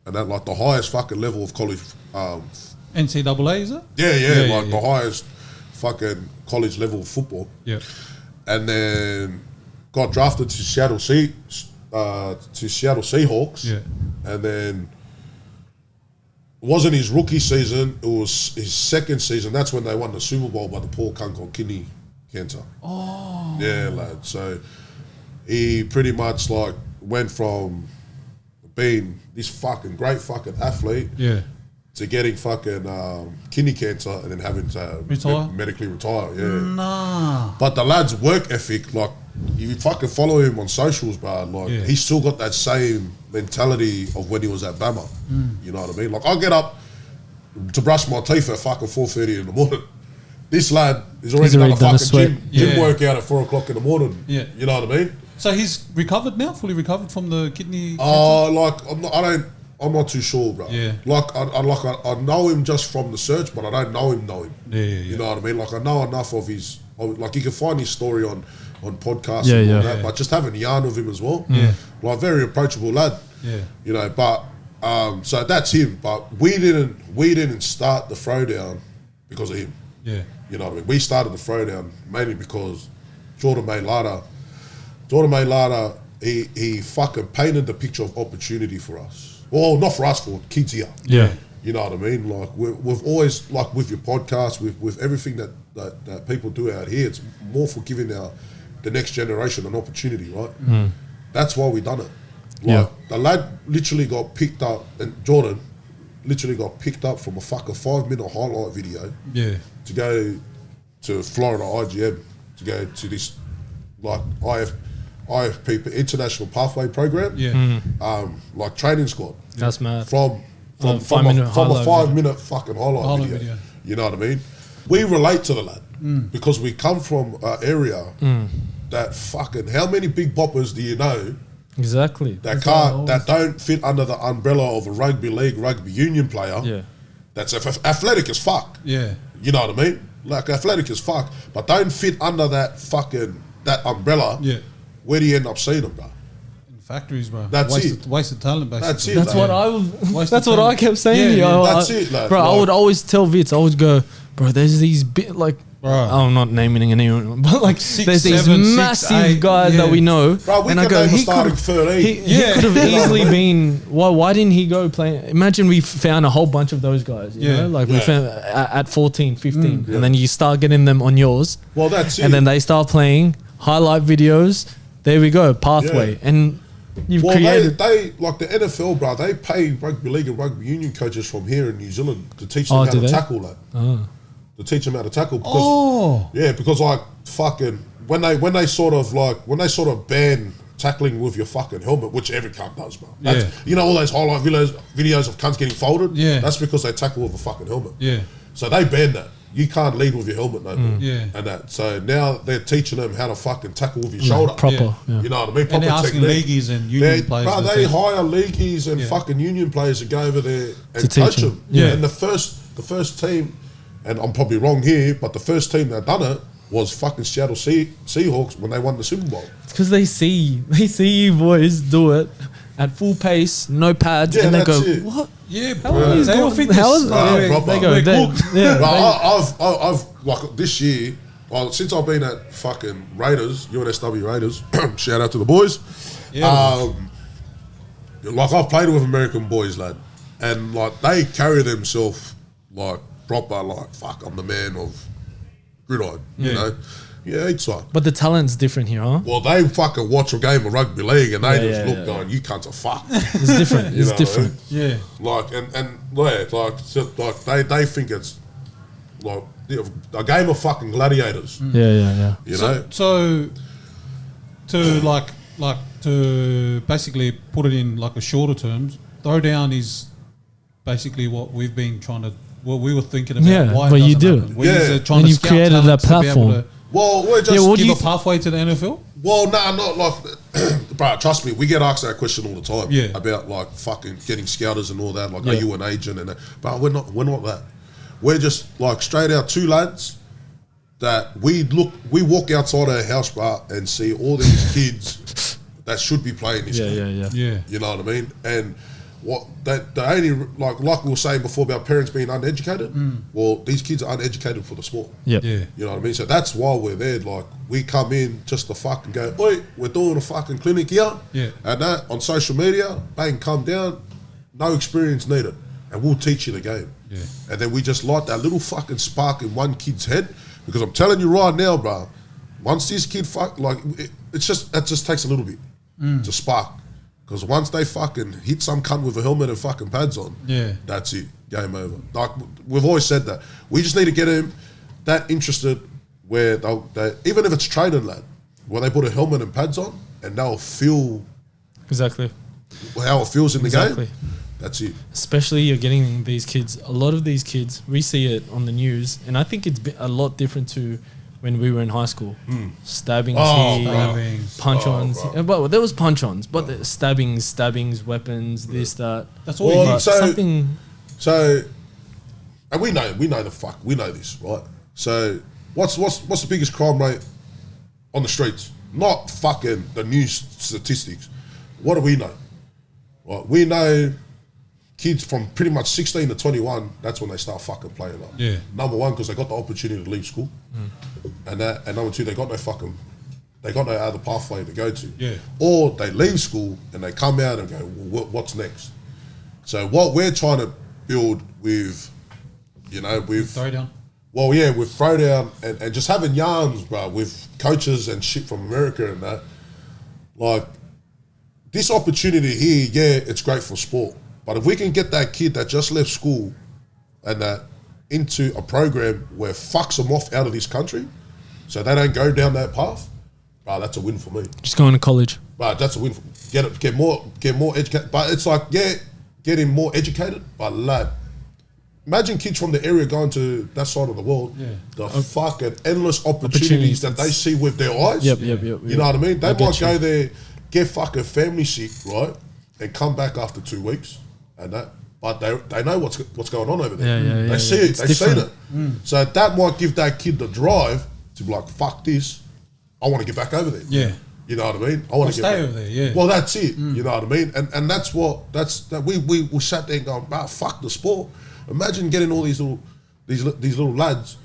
and at like the highest fucking level of college. NCAA, is it? Yeah, the highest fucking college level of football. Yeah. And then got drafted to Seattle Seahawks. Yeah. And then it wasn't his rookie season, it was his second season. That's when they won the Super Bowl by the poor cunt called kidney cancer. Oh. Yeah, lad. So he pretty much like went from being this fucking great fucking athlete to getting fucking kidney cancer and then having to medically retire. Yeah. Nah. But the lad's work ethic, like, you fucking follow him on socials, bro. Like, he's still got that same mentality of when he was at Bama. You know what I mean? Like, I'll get up to brush my teeth at fucking 4:30 in the morning. This lad is already done a fucking gym workout at 4 o'clock in the morning. Yeah. You know what I mean? So he's recovered now, fully recovered from the kidney cancer? I'm not too sure, bro. Yeah. Like, I know him just from the search, but I don't know him. Yeah. You know what I mean? Like, I know enough of his, like, you can find his story on podcasts and all that, but just having a yarn with him as well. Yeah. Like, very approachable lad. Yeah. You know, but, so that's him. But we didn't start the throwdown because of him. Yeah. You know what I mean? We started the throwdown mainly because Jordan Mailata, he fucking painted the picture of opportunity for us. Well, not for us, for kids here. Yeah. You know what I mean? Like, we've always, like, with your podcast, with everything that people do out here, it's more for giving the next generation an opportunity, right? That's why we done it. Like, the lad literally got picked up, and Jordan literally got picked up from a fucking 5-minute highlight video to go to Florida IGM, to go to this, like, IFP, International Pathway Program, like, training squad. That's mad. From a 5-minute fucking highlight video. You know what I mean? We relate to the lad because we come from an area that fucking, how many big boppers do you know? Exactly. That don't fit under the umbrella of a rugby league, rugby union player. Yeah. That's athletic as fuck. Yeah. You know what I mean? Like, athletic as fuck, but don't fit under that umbrella. Yeah. Where do you end up seeing them, bro? In factories, bro. That's wasted talent, basically. That's it. That's what I kept saying. That's it, lad. Bro, I would always tell Vitz, I would go, bro, there's these I'm not naming anyone, but like, there's these massive guys that we know. Bro, we could have started 13. He could have easily been. Why didn't he go play? Imagine we found a whole bunch of those guys. You know? Like, we found at 14, 15, and then you start getting them on yours. Well, that's it. And then they start playing highlight videos. There we go, pathway, and you've created. They like the NFL, bro. They pay rugby league and rugby union coaches from here in New Zealand to teach them how to tackle that. To teach them how to tackle because like fucking when they sort of ban tackling with your fucking helmet, which every cunt does, bro. You know all those highlight videos of cunts getting folded. Yeah, that's because they tackle with a fucking helmet. Yeah, so they banned that. You can't lead with your helmet no more. Yeah, and that. So now they're teaching them how to fucking tackle with your shoulder. Proper. Yeah. You know what I mean? Proper and they're asking leagueies and union players. Bro, they hire leagueies and fucking union players to go over there and coach them. Yeah, and the first team. And I'm probably wrong here, but the first team that done it was fucking Seattle Seahawks when they won the Super Bowl. It's because they see you boys do it at full pace, no pads, and they go, "What? Yeah, bro. They all fit proper. They go, I've like this year. Well, since I've been at fucking Raiders, UNSW Raiders. Shout out to the boys. Yeah. Like, I've played with American boys, lad, and like they carry themselves like proper, like, fuck, I'm the man of gridiron, you know? Yeah, it's like. But the talent's different here, huh? Well, they fucking watch a game of rugby league and they just look going, you cunts are fucked. It's different. It's different. Yeah. Like, they think it's like a game of fucking gladiators. Yeah. You know? So to basically put it in like a shorter terms, throwdown is basically what we've been trying to. What we were thinking about, why but it you do. Happen. We're trying and to you've created that platform. We're just give a pathway to the NFL. Well, not like, bro. Trust me, we get asked that question all the time. Yeah. About like fucking getting scouters and all that. Like, are you an agent and that? But we're not that. We're just like straight out two lads that we walk outside our house, bro, and see all these kids that should be playing this game. Yeah. You know what I mean? And what they only like we were saying before about parents being uneducated. Well, these kids are uneducated for the sport. Yeah. You know what I mean? So that's why we're there. Like we come in just to fucking go, oi, we're doing a fucking clinic here. Yeah. And that on social media, bang, come down, no experience needed, and we'll teach you the game. Yeah. And then we just light that little fucking spark in one kid's head, because I'm telling you right now, bro, once this kid it just takes a little bit to spark. Because once they fucking hit some cunt with a helmet and fucking pads on, that's it, game over. Like we've always said that. We just need to get him that interested where they even if it's training, lad, where they put a helmet and pads on and they'll feel exactly how it feels in the game. That's it. Especially you're getting these kids, a lot of these kids, we see it on the news, and I think it's a lot different to when we were in high school. Stabbings here, punch-ons. But there was punch-ons, but the stabbings, weapons, this, that. That's all you need. So, and we know this, right? So, what's the biggest crime rate on the streets? Not fucking the news statistics. What do we know? Well, we know kids from pretty much 16 to 21, that's when they start fucking playing up. Yeah. Number one, because they got the opportunity to leave school. And number two, they got no other pathway to go to. Yeah. Or they leave school and they come out and go, well, what's next? So what we're trying to build with Throwdown. Well, yeah, with Throwdown and just having yarns, bro, with coaches and shit from America and that, like, this opportunity here, yeah, it's great for sport. But if we can get that kid that just left school and that into a program where fucks them off out of this country so they don't go down that path, bro, that's a win for me. Just going to college. But that's a win for me. Get more educated. But it's like, yeah, getting more educated, but lad, imagine kids from the area going to that side of the world. Yeah. The fucking endless opportunities that they see with their eyes. Yep. You know what I mean? They might go there, get fucking family sick, right, and come back after 2 weeks and that. But they know what's going on over there. They see it. They've seen it. So that might give that kid the drive to be like, fuck this. I want to get back over there. Yeah. You know what I mean? I want to stay over there. Yeah. Well, that's it. You know what I mean? And that's we sat there and going, wow, fuck the sport. Imagine getting all these little lads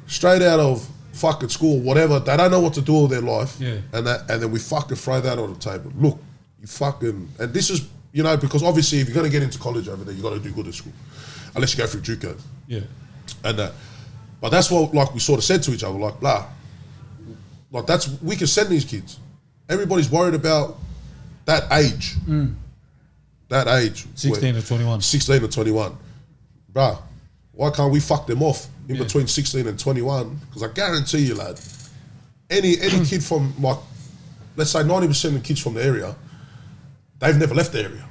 straight out of fucking school, whatever. They don't know what to do with their life. Yeah. And then we fucking throw that on the table. Look, you fucking, and this is, you know, because obviously if you're going to get into college over there, you got to do good at school, unless you go through JUCO. Yeah. And but that's what, like, we sort of said to each other, like, blah, like, we can send these kids. Everybody's worried about that age. That age. 16 to 21. 16 to 21. Bruh, why can't we fuck them off in between 16 and 21? Because I guarantee you, lad, any kid from, like, let's say 90% of the kids from the area, they've never left the area.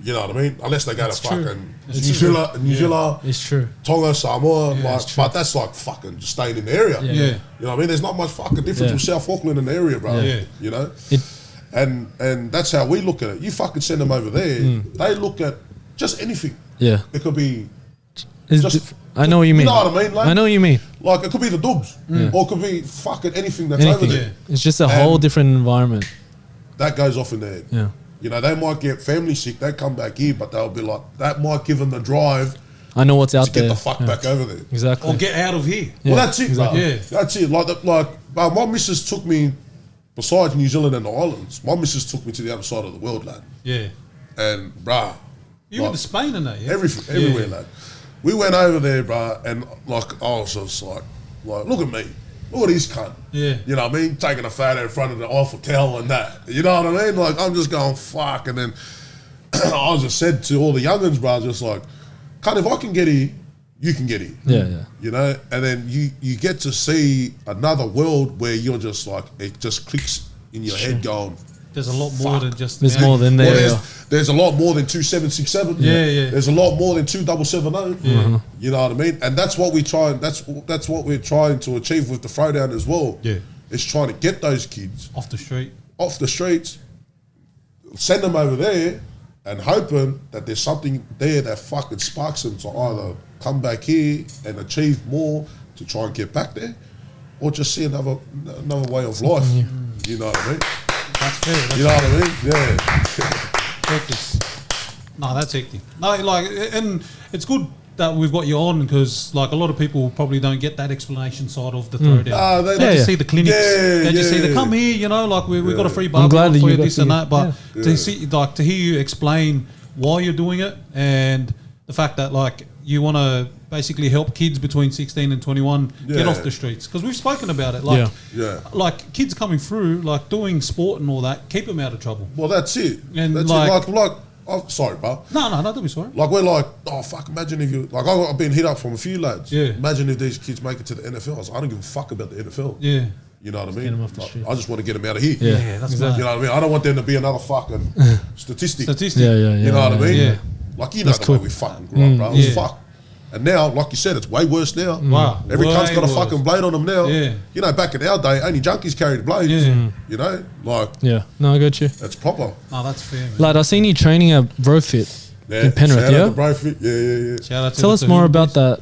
You know what I mean? Unless they go to fucking New Zealand, it's true. Tonga, Samoa, but that's like fucking just staying in the area. Yeah. You know what I mean? There's not much fucking difference with South Auckland in the area, bro. Yeah. You know? And that's how we look at it. You fucking send them over there, they look at just anything. Yeah. It could be I know what you mean. You know what I mean? Like, I know what you mean. Like, it could be the Dubs, or it could be fucking anything that's over there. Yeah. It's just a whole different environment. That goes off in their head. Yeah. You know, they might get family sick, they come back here, but they'll be like, that might give them the drive. I know what's out there. To get the fuck back over there. Exactly. Or get out of here. Well, that's it, bro. Yeah. That's it. Like, my missus took me, besides New Zealand and the islands, my missus took me to the other side of the world, lad. Yeah. And, bruh. You went to Spain and that, yeah? Everywhere, lad. We went over there, bruh, and like, I was just like, look at me. Look at this cunt. Yeah. You know what I mean? Taking a photo in front of the Eiffel Tower and that. You know what I mean? Like, I'm just going, fuck. And then I just said to all the youngins, bro, just like, cunt, if I can get here, you can get here. Yeah. You know? And then you get to see another world where you're just like, it just clicks in your head going, there's a lot more than just... There's more than there. Well, there's a lot more than 2767. Yeah. There's a lot more than 2770. Yeah. You know what I mean? And that's what we try. That's what we're trying to achieve with the Throwdown as well. Yeah. It's trying to get those kids off the streets, send them over there, and hoping that there's something there that fucking sparks them to either come back here and achieve more to try and get back there, or just see another way of life. You know what I mean? That's fair. You know what I mean? Yeah. Hectic. No, that's hectic. No, like, and it's good that we've got you on because, like, a lot of people probably don't get that explanation side of the throwdown. They just see the clinics. They just see the come here, you know, like we've got a free barbecue for you, this and that. But to see, like, to hear you explain why you're doing it and the fact that, like, you want to basically help kids between 16 and 21 get off the streets, because we've spoken about it. Like, like kids coming through, like doing sport and all that, keep them out of trouble. Well, that's it. And that's like, like oh, sorry, bro. No, don't be sorry. Like, we're like, oh, fuck, imagine if you... Like, I've been hit up from a few lads. Yeah. Imagine if these kids make it to the NFL. I was like, I don't give a fuck about the NFL. Yeah. You know what I mean? Get them off the street. I just want to get them out of here. Yeah, that's exactly. You know what I mean? I don't want them to be another fucking statistic. Yeah. You know what I mean? Yeah. Like, you know the way we fucking grew up, bro. It was fuck. And now, like you said, it's way worse now. Wow. Every cunt's got a fucking blade on them now. Yeah. You know, back in our day, only junkies carried blades. Yeah. You know? Like, Yeah. No, I got you. that's proper. No, that's fair, man. Like, I seen you training at Brofit in Penrith, Shout yeah? out to Brofit. Yeah. Shout out to Tell the us more Tahuna about boys. that.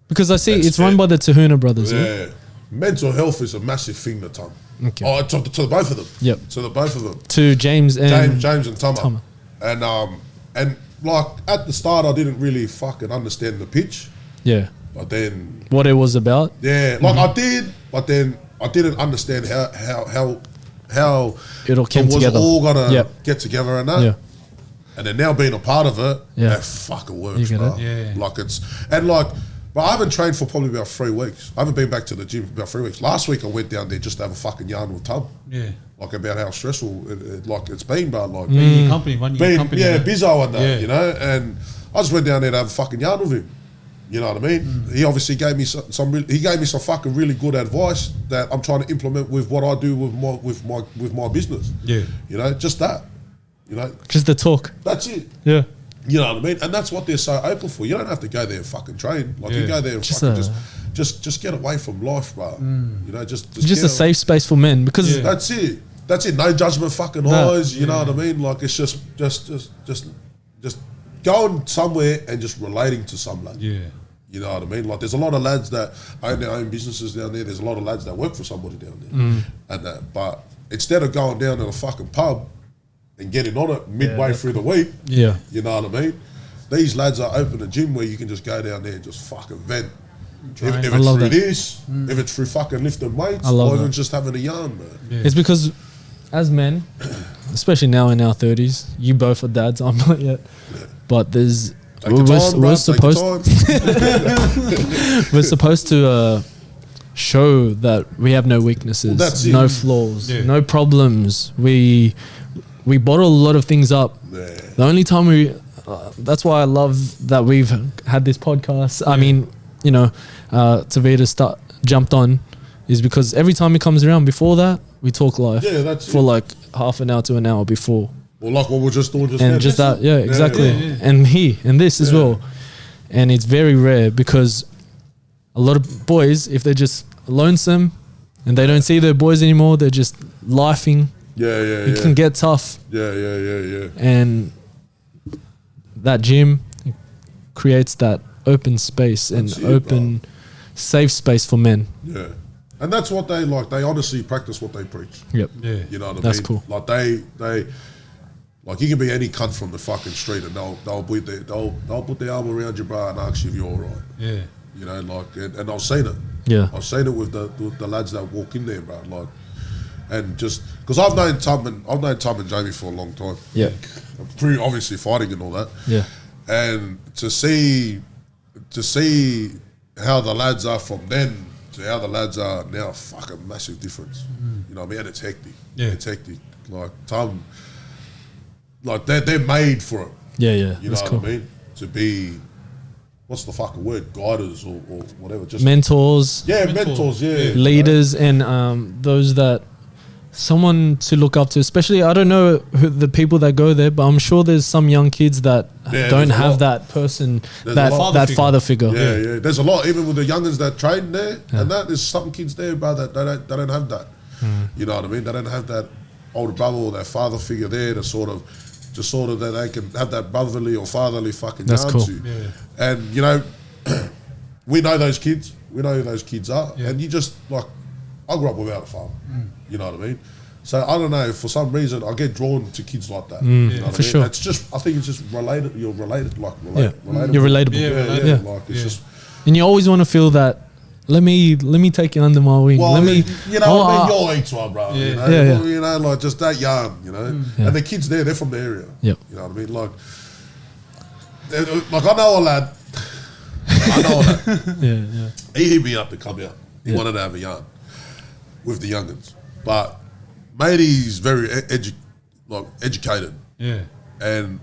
Because I see That's it's run it. by the Tahuna brothers, yeah? Yeah. Mental health is a massive thing to Tom. Okay. Oh, to the both of them. Yep. To the both of them. To James and... James and Tama. Tama. And like at the start, I didn't really fucking understand the pitch. Yeah. But then, What it was about. yeah, like I did, but then I didn't understand how It all came was together. all gonna Yep. get together and that. Yeah. And then now being a part of it, Yeah. that fucking You works, get bro. it? Yeah. Like but I haven't trained for probably about 3 weeks. I haven't been back to the gym for about 3 weeks. Last week I went down there just to have a fucking yarn with Tub. Yeah. Like about how stressful it's been, bro. Like Being your company, running your being, company. yeah, bizzo and that, Yeah. you know. And I just went down there to have a fucking yarn with him. You know what I mean? He obviously gave me he gave me some fucking really good advice that I'm trying to implement with what I do with my business. Yeah. You know, just that. You know, Just the talk. that's it. Yeah. You know what I mean? And that's what they're so open for. You don't have to go there and fucking train. Like you Yeah. go there and Just fucking just get away from life, bro. You know, just Just get a safe space for men. Because Yeah. That's it. That's it. No judgment fucking highs. You know what I mean? Like it's just going somewhere and just relating to some lad. Yeah. You know what I mean? Like there's a lot of lads that own their own businesses down there. There's a lot of lads that work for somebody down there. And that, but instead of going down to the fucking pub and getting on it midway through the week, Yeah. you know what I mean? These lads are open a gym where you can just go down there and just fucking vent. If I it's love through that. this, if it's through fucking lifting weights, I love or even that. just having a yarn, man. Yeah. It's because as men, especially now in our 30s, you both are dads, I'm not yet. But there's... Take your time, bro. Take your time. We're supposed to show that we have no weaknesses, Well, that's no it. flaws, Yeah. no problems. We bottle a lot of things up. Yeah. The only time that's why I love that we've had this podcast. I mean, you know, Tevita jumped on is because every time he comes around before that, we talk life Yeah, that's for it. like half an hour to an hour before. Well, like what we're just doing just And now. just that, yeah, exactly. yeah. And this as Yeah. well. And it's very rare because a lot of boys, if they're just lonesome and they don't see their boys anymore, they're just lifing. Yeah. It can get tough. Yeah. And that gym creates that open space and That's it, open, safe space for men. Yeah. And that's what they like. They honestly practice what they preach. Yep. Yeah. You know what I That's mean? cool. Like they like you can be any cunt from the fucking street and they'll put their arm around your bra and ask you if you're all right. Yeah. You know, like and I've seen it. Yeah. I've seen it with the lads that walk in there, bro. Like, and just because I've known Tom and Jamie for a long time. Yeah. Pretty obviously fighting and all that. Yeah. And to see how the lads are from then to how the lads are now, fucking massive difference. You know what I mean? And it's hectic. Yeah. It's hectic. Like Tom, like they're made for it. Yeah. You know That's what cool. I mean? To be, what's the fucking word? Guiders or whatever. Just Mentors, yeah, mentors. Yeah, leaders, and those that someone to look up to. Especially, I don't know the people that go there, but I'm sure there's some young kids that Yeah, don't there's a have lot. that person, There's that a lot. that father figure. Yeah. There's a lot, even with the youngins that train there, and that there's some kids there, bro, that they don't have that. You know what I mean? They don't have that older brother or that father figure there to sort of that they can have that brotherly or fatherly fucking That's yarn cool. to. Yeah. And you know, we know those kids. We know who those kids are. And you just, like, I grew up without a father. You know what I mean? So I don't know, for some reason, I get drawn to kids like that. You know what I mean? sure. It's just, I think it's just related. You're related, like, relatable. You're relatable. Yeah. Like, it's just... And you always want to feel that, let me take you under my wing. Well, let me, you know what I mean? You're each one, bro. You know? Yeah. You know, like, just that young, you know? And the kids there, they're from the area. Yep. You know what I mean? Like I know a lad. Yeah. He hit me up to come out. He wanted to have a yarn with the youngins. But matey's very educated. Yeah. And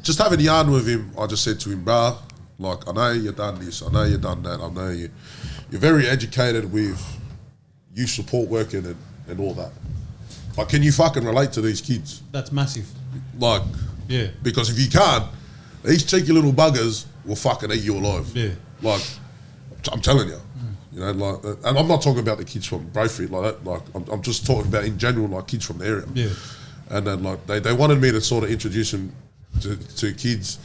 just having a yarn with him, I just said to him, bruh, like, I know you've done this, I know you've done that, I know you're very educated with youth support working and all that. But can you fucking relate to these kids? That's massive. Like, Yeah. because if you can't, these cheeky little buggers will fucking eat you alive. Yeah. Like, I'm telling you. You know, like, and I'm not talking about the kids from Brayfleet like that. Like, I'm just talking about in general, like, kids from the area. Yeah. And then, like, they wanted me to sort of introduce him to kids,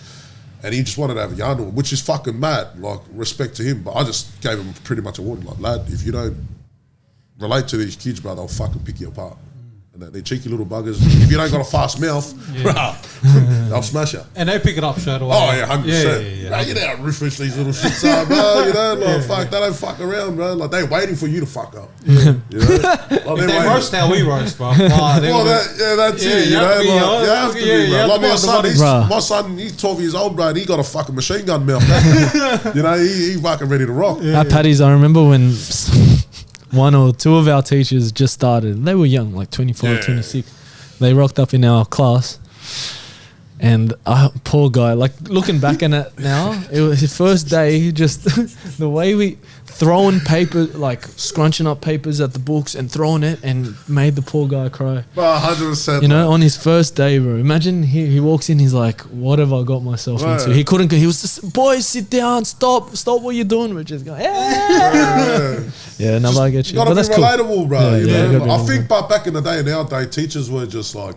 and he just wanted to have a yarn to him, which is fucking mad. Like, respect to him, but I just gave him pretty much a warning, like, lad, if you don't relate to these kids, bro, they'll fucking pick you apart. And they're cheeky little buggers. If you don't got a fast mouth, they'll smash you. And they pick it up straight away. Oh, yeah, 100%. Yeah. Bro, you know how ruthless these little shits are, bro. You know, like, fuck, they don't fuck around, bro. Like, they're waiting for you to fuck up. You know? Like, They roast how we roast, bro. That's it. You know, you have to be, bro. Like, my son, he's 12 years old, bro, and he got a fucking machine gun mouth. You know, he fucking ready to rock. At Paddy's, I remember when one or two of our teachers just started. They were young, like 25, 26. They rocked up in our class. And poor guy, like, looking back at it now, it was his first day, just the way we throwing paper, like scrunching up papers at the books and throwing it, and made the poor guy cry. 100%. You know, on his first day, bro. Imagine he walks in, he's like, what have I got myself into? He couldn't, he was just, boys, sit down, stop what you're doing. We're just going, yeah, no, I get you. You gotta be relatable, bro. You know? I think back in the day, nowadays, teachers were just like,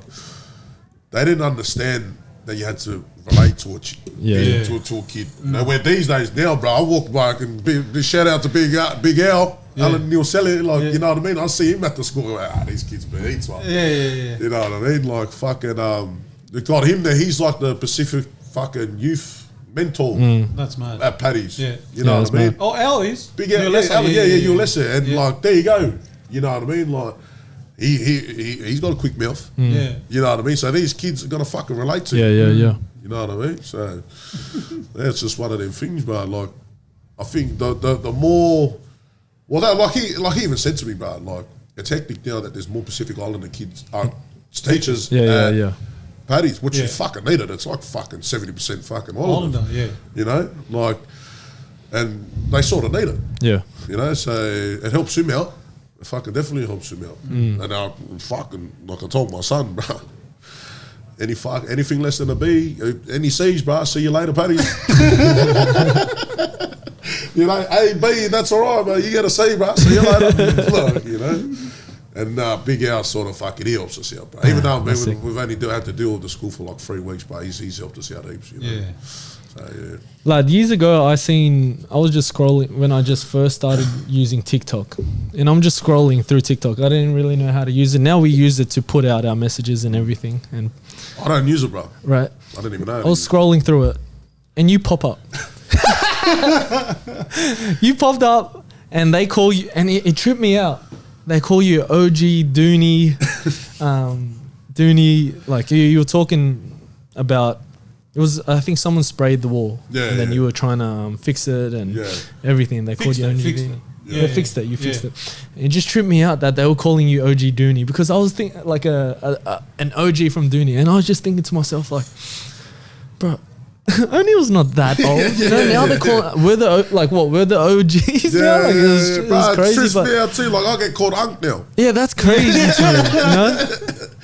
they didn't understand that you had to relate to a kid. You know, where these days now, bro, I walk back and shout out to Big Al, Alan Neilselli, like, you know what I mean? I see him at the school, these kids be eats one. You know what I mean? Like, fucking, they got him there, he's like the Pacific fucking youth mentor. That's mad. At Paddy's. Yeah. You know what I mean? Oh, Al is? Big Al, Ulessa. And like, there you go. You know what I mean? Like, he's got a quick mouth. Yeah. You know what I mean? So these kids are gonna fucking relate to Yeah. You know what I mean? So that's just one of them things, bro. Like, I think the more, well, that, like he even said to me, bro, like, it's hectic now that there's more Pacific Islander kids, teachers, Paddy's, which is fucking needed. It's like fucking 70% fucking Islander. You know, like, and they sort of need it. Yeah. You know, so it helps him out. It fucking definitely helps him out. And I fucking, like I told my son, bro, anything less than a B, any C's, bro, see you later, Paddy. You know, A, B, that's all right, bro. You get a C, bro, see you later. Look, you know. And Big Al sort of fucking, he helps us out, bro. Even though we've only had to deal with the school for like 3 weeks, but he's helped us out heaps, you know. So, Lad, years ago, I was just scrolling when I just first started using TikTok. And I'm just scrolling through TikTok. I didn't really know how to use it. Now we use it to put out our messages and everything. And I don't use it, bro. Right. I didn't even know. I was scrolling through it, and you pop up. You popped up, and they call you, and it tripped me out. They call you OG Dooney, Dooney. Like you were talking about. It was, I think, someone sprayed the wall, and then you were trying to fix it and everything. They called you OG Dooney. You fixed it. It just tripped me out that they were calling you OG Dooney, because I was thinking like an OG from Dooney, and I was just thinking to myself like, bro, Oneil's not that old. You know, now they're calling, we're the OGs now. Like, it was crazy. It trips me out too. Like, I get called Unc now. Yeah, that's crazy too. You know?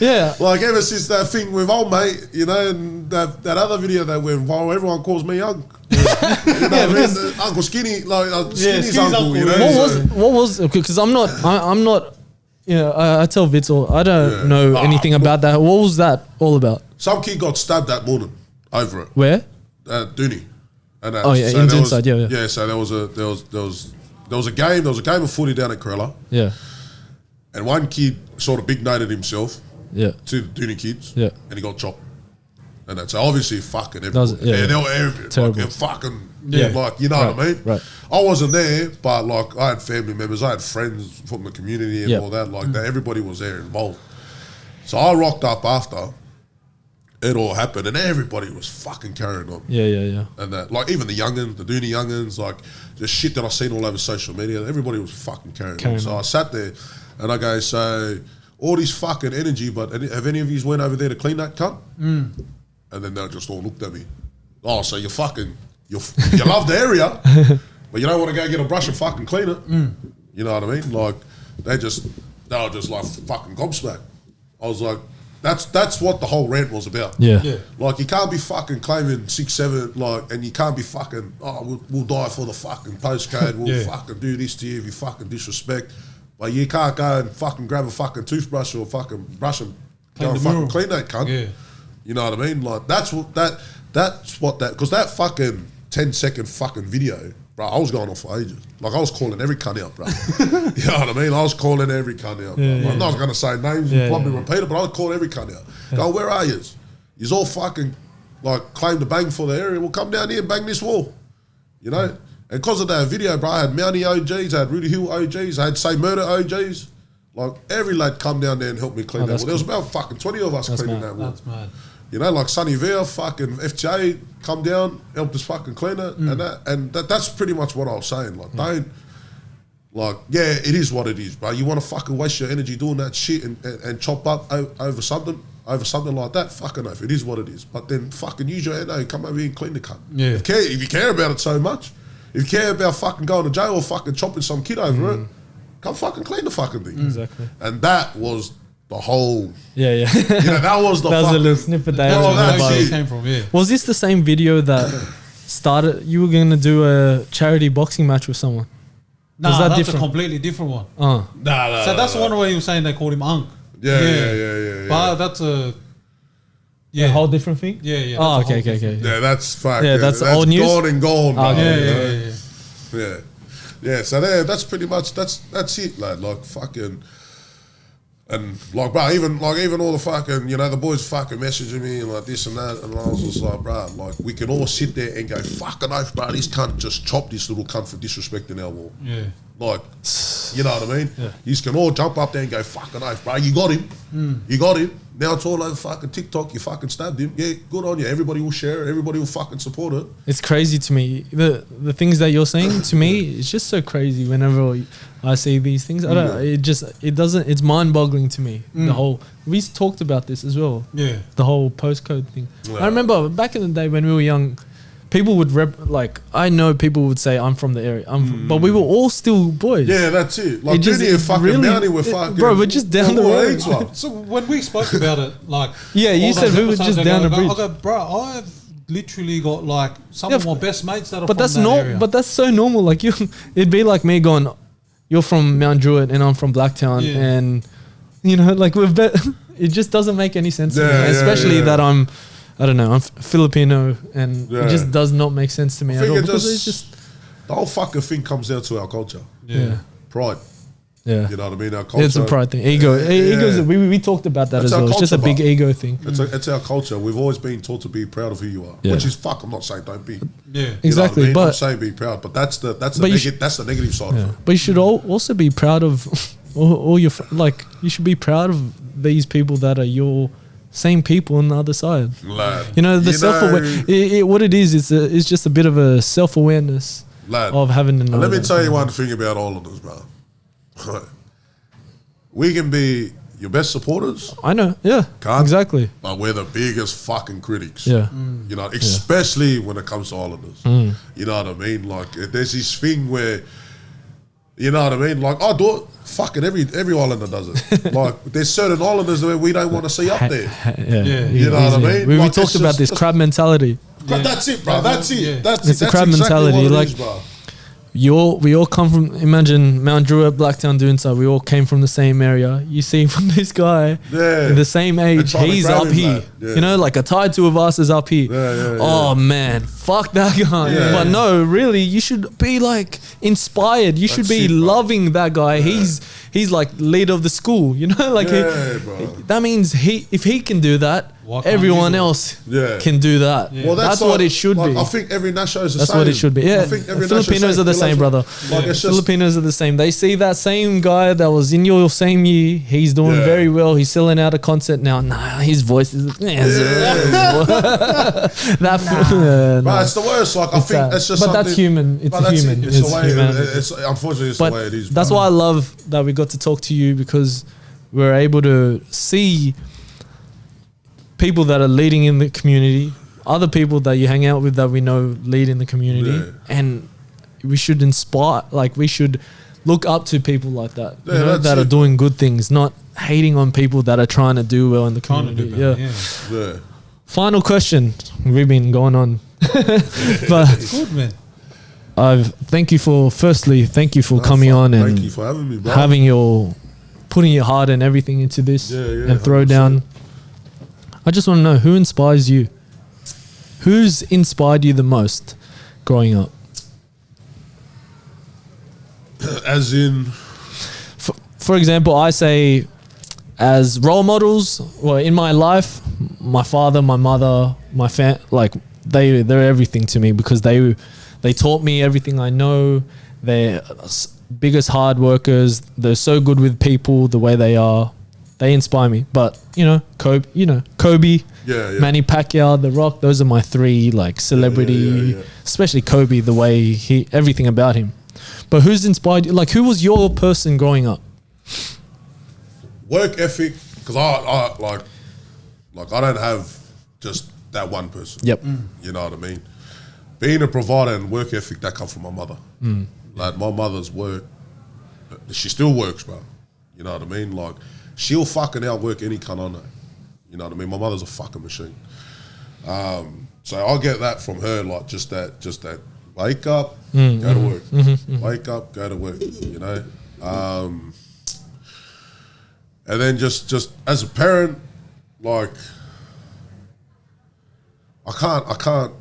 Yeah. Like, ever since that thing with old mate, you know, and that other video that went viral, everyone calls me Unc. You know, Uncle Skinny, like Skinny's uncle. You know, what was? Because I'm not. You know, I tell Vitzel, I don't know anything about that. What was that all about? Some kid got stabbed that morning over it. Where? Dooney. And that, Oh yeah, so inside. Yeah. Yeah, so there was a game of footy down at Corella. Yeah. And one kid sort of big noted himself Yeah. to the Dooney kids. Yeah. And he got chopped. And that's obviously fucking everybody. They were everybody. Terrible. Like, fucking, Yeah. like, you know what I mean? Right. I wasn't there, but like, I had family members, I had friends from the community and all that. Like, everybody was there involved. So I rocked up after it all happened, and everybody was fucking carrying on. Yeah. And that, like, even the youngins, the Dooney youngins, like, the shit that I seen all over social media, everybody was fucking carrying on. So I sat there, and I go, so all this fucking energy, but have any of you went over there to clean that cunt? And then they just all looked at me. Oh, so you love the area, but you don't want to go get a brush and fucking clean it. You know what I mean? Like, they were just like fucking gobsmacked. I was like, that's what the whole rant was about. Yeah. Like, you can't be fucking claiming 6, 7, like, and you can't be fucking, we'll die for the fucking postcode, we'll fucking do this to you if you fucking disrespect. But you can't go and fucking grab a fucking toothbrush or fucking brush and go and fucking clean that cunt. Yeah. You know what I mean? Like, that's what because that fucking 10-second fucking video, bro, I was going on for ages. Like, I was calling every cunt out, bro. You know what I mean? I was calling every cunt out. I'm not going to say names and probably repeat it, but I was calling every cunt out. Go, where are yous? Yous all fucking, like, claim to bang for the area. Well, come down here and bang this wall. You know? And because of that video, bro, I had Mountie OGs, I had Rudy Hill OGs, I had Say Murder OGs. Like, every lad come down there and help me clean that wall. There was about fucking 20 of us cleaning that wall. That's mad. You know, like Sonny Vere, fucking FJ, come down, help us fucking clean it, and that's pretty much what I was saying. Like, don't, like, yeah, it is what it is, bro. You want to fucking waste your energy doing that shit and chop up over something like that? Fucking oath, it is what it is. But then fucking use your hand, come over here and clean the cunt. Yeah. If you care about it so much, if you care about fucking going to jail or fucking chopping some kid over it, come fucking clean the fucking thing. Exactly. And that was the whole, you know, that was the that was fucking, a little snippet there. That's came from, Was this the same video that started? You were going to do a charity boxing match with someone? No, that's a completely different one. No, so that's the one where you were saying they called him Unk. Yeah. But that's a whole different thing. Yeah. Oh, okay. Yeah, that's fucking. Yeah, that's old news. Gone and gone. Yeah. So there, that's pretty much that's it, lad. Like fucking. And like, bro, even all the fucking, you know, the boys fucking messaging me and like this and that, and I was just like, bro, like we can all sit there and go, fucking oath, bro, this cunt just chopped this little cunt for disrespecting our wall. Yeah. Like, you know what I mean? Yeah. You can all jump up there and go, fucking oath, bro, you got him. You got him. Now it's all over fucking TikTok, you fucking stabbed him. Yeah, good on you. Everybody will share it. Everybody will fucking support it. It's crazy to me. The things that you're saying to me, it's just so crazy whenever I see these things. I don't it's mind-boggling to me. The whole, we talked about this as well. Yeah. The whole postcode thing. Yeah. I remember back in the day when we were young, people would I know people would say I'm from the area, but we were all still boys. Yeah, that's it. Like, Judy and fucking Mountie were fucking, bro, we're just down the road. So when we spoke about it, like, you said we were just down the bridge. I go, bro, I've literally got like some of my best mates that are from that area. But that's so normal. Like, it'd be like me going, you're from Mount Druitt and I'm from Blacktown, and you know, like it just doesn't make any sense to me, especially that I'm Filipino, and it just does not make sense to me at all. Because it's just the whole fucking thing comes down to our culture. Pride. Yeah, you know what I mean. Our culture. It's a pride thing. Ego. We talked about that as well. It's just a big ego thing. It's our culture. We've always been taught to be proud of who you are, which is fuck. I'm not saying don't be. Yeah, exactly. You know what I mean? I'm saying be proud, but that's the negative side of it. But you should also be proud of all your you should be proud of these people that are your same people on the other side. Lad, you know, what it is it's just a bit of a self-awareness of having to know. Let me tell you one thing about all of us, bro. We can be your best supporters. I know, exactly. But we're the biggest fucking critics. Yeah. You know, especially when it comes to Islanders. You know what I mean? Like, there's this thing where, you know what I mean? Like, I do it. Fucking every Islander does it. Like, there's certain Islanders where we don't want to see up there. You know what I mean? We talked about this crab mentality. That's it, bro. That's it. That's it's a crab mentality. Like, we all come from, imagine Mount Druitt, Blacktown, Doonside, we all came from the same area. You see from this guy in the same age, he's up here. You know, like a tide two of us is up here. Oh man, fuck that guy. But no, really, you should be like inspired. You should be loving that guy. He's like leader of the school, you know, like that means if he can do that, everyone else can do that. Well, that's what it should be. I think every national is the same. That's what it should be. Yeah, I think Filipinos are the same, brother. Filipinos are the same. They see that same guy that was in your same year. He's doing very well. He's selling out a concert now. Nah, his voice is. But it's the worst. Like I think it's just. But that's human. It's human. It's unfortunately it's the way it is. That's why I love that we got to talk to you, because we're able to see people that are leading in the community, other people that you hang out with that we know lead in the community, and we should inspire, like we should look up to people like that, you know, that are doing good things, not hating on people that are trying to do well in the community. Final question. We've been going on. But good, man. Thank you for coming on and thank you for having me, bro. Putting your heart and everything into this and throw 100%. Down. I just want to know, who inspires you? Who's inspired you the most growing up? As in? For example, I say as role models, well, in my life, my father, my mother, my like they're everything to me, because they taught me everything I know. They're biggest hard workers. They're so good with people the way they are. They inspire me. But Kobe, Manny Pacquiao, The Rock, those are my three like celebrity, especially Kobe, the way everything about him. But who's inspired you? Like, who was your person growing up? Work ethic, because I don't have just that one person. Yep. You know what I mean? Being a provider and work ethic, that comes from my mother. Like, my mother's work, she still works, bro. You know what I mean? Like, she'll fucking outwork any cunt on her. You know what I mean? My mother's a fucking machine. So I get that from her, like just that wake up, go to work. Wake up, go to work, you know? And then just as a parent, like I can't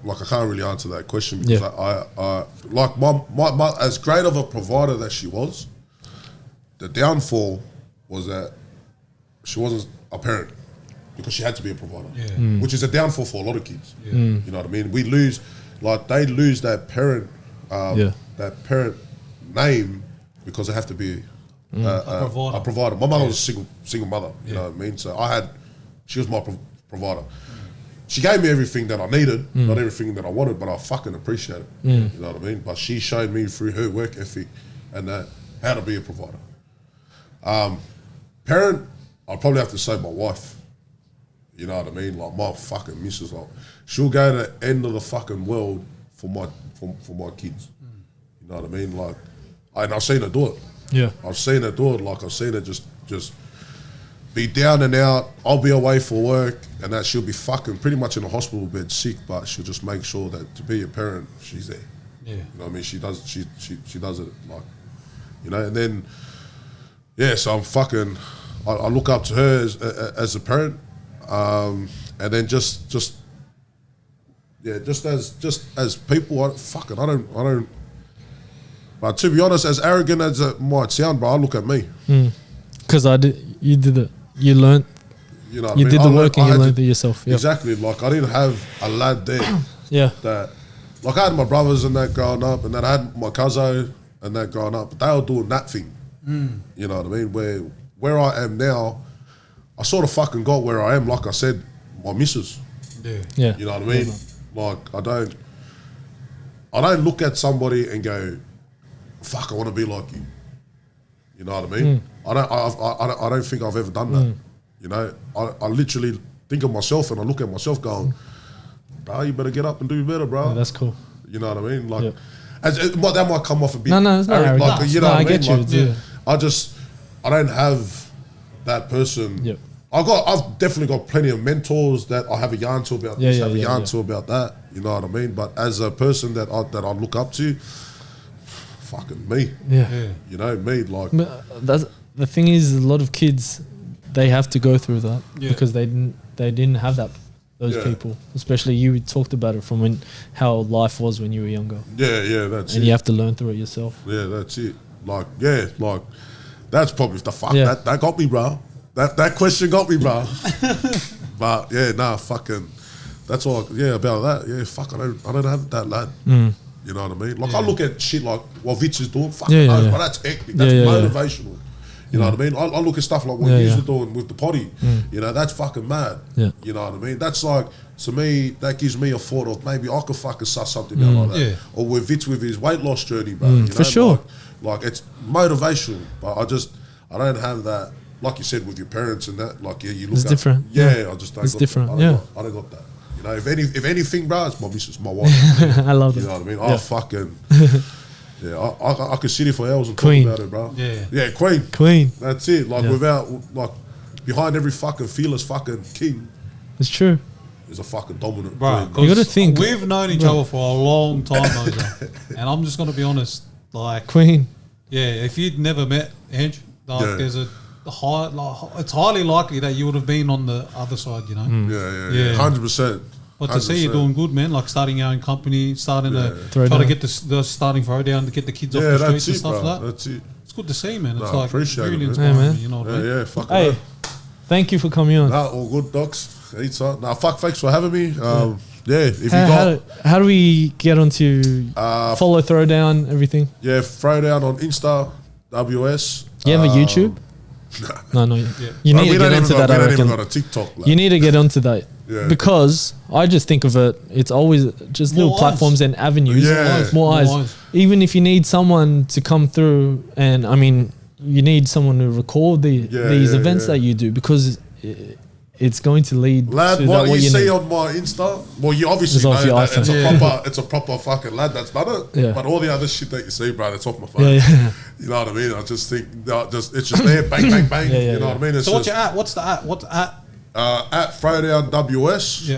really answer that question, because I like my as great of a provider that she was, the downfall was that she wasn't a parent, because she had to be a provider, which is a downfall for a lot of kids. You know what I mean? We lose, like they lose that parent, that parent name, because they have to be a provider. My mother was a single mother. You know what I mean? So she was my provider. She gave me everything that I needed, not everything that I wanted, but I fucking appreciate it. You know what I mean? But she showed me through her work ethic and that how to be a provider. Parent, I'd probably have to say my wife. You know what I mean? Like my fucking missus, like she'll go to the end of the fucking world for my kids. You know what I mean? Like, and I've seen her do it. Yeah, I've seen her do it. Like I've seen her just be down and out. I'll be away for work, and that she'll be fucking pretty much in a hospital bed sick, but she'll just make sure that to be a parent, she's there. You know what I mean? She does it, like, you know. And then so I'm fucking. I look up to her as a parent, and then just as people. I don't. But to be honest, as arrogant as it might sound, bro, I look at me. Because you did it. You learned. You know what you I mean? did the work and you learned it yourself. Yep. Exactly. Like I didn't have a lad there. That, like I had my brothers and that growing up, and then I had my cousin and that growing up, but they were doing that thing. You know what I mean? Where I am now, I sort of fucking got where I am. Like I said, my missus. Yeah. You know what I mean? Like I don't look at somebody and go, fuck, I want to be like you. You know what I mean? I don't think I've ever done that. You know, I literally think of myself and I look at myself going, bro, you better get up and do better, bro. Yeah, that's cool. You know what I mean? Like, that might come off a bit. No, it's not arrogant. Like, you know what I mean? I get you. Like, I don't have that person. Yep. I've definitely got plenty of mentors that I have a yarn to about this, have a yarn to about that. You know what I mean? But as a person that I look up to, fucking me. Yeah. You know, me, like... But that's, the thing is, a lot of kids, they have to go through that because they didn't have those people. Especially you talked about it from how life was when you were younger. Yeah, that's it. And you have to learn through it yourself. Yeah, that's it. Like, that's probably the fuck. Yeah. That got me, bro. That question got me, bro. But yeah, fucking. That's all. Yeah, about that. Yeah, fuck. I don't have that, lad. You know what I mean? Like, I look at shit like what Vitz is doing. Fuck, but that's hectic. That's motivational. You know what I mean? I look at stuff like what you're doing with the potty. You know, that's fucking mad. You know what I mean? That's like, to me, that gives me a thought of maybe I could fucking suss something out like that. Or with Vitz with his weight loss journey, bro. You know? For sure. Like, it's motivational, but I don't have that, like you said, with your parents and that. Like, you look it's different. I just don't it's got different. that. I don't got that. You know, if anything, bro, it's my missus, my wife. I love it. You know what I mean? I fucking... Yeah, I could sit here for hours and Queen. talk about it, bro. Yeah, Queen. Queen. That's it. Like, without, like, behind every fucking fearless fucking king, it's true. There's a fucking dominant bro. queen. You got to think. We've known each other for a long time, Mojo. And I'm just going to be honest. Like, Queen. Yeah, if you'd never met Ange, like, there's a high, like, it's highly likely that you would have been on the other side, you know? Yeah. 100%. But to see you doing good, man, like starting your own company, starting to try to get the starting throwdown to get the kids off the streets and stuff like that. That's it. It's good to see, man. It's I like appreciate really it, inspiring, man. you know what I mean? Yeah, fuck Hey, thank you for coming on. Nah, all good, docs. Thanks for having me. If you got... How do we get onto follow Throwdown, everything? Yeah, Throwdown on Insta, WS. You have a YouTube? No. You need to get onto that, I reckon. We don't even got a TikTok. Like. You need to get onto that. Because I just think of it, it's always just little platforms and avenues. More eyes. Even if you need someone to come through, and I mean, you need someone to record these events that you do, because it's going to lead lad, to what that, you see on my Insta, well, you obviously know that it's a proper fucking lad that's done it. But all the other shit that you see, bro, that's off my phone. You know what I mean? I just think it's just there, bang, bang, bang. You know what I mean? It's so what's your at? What's the at? What's at? At Throwdown WS.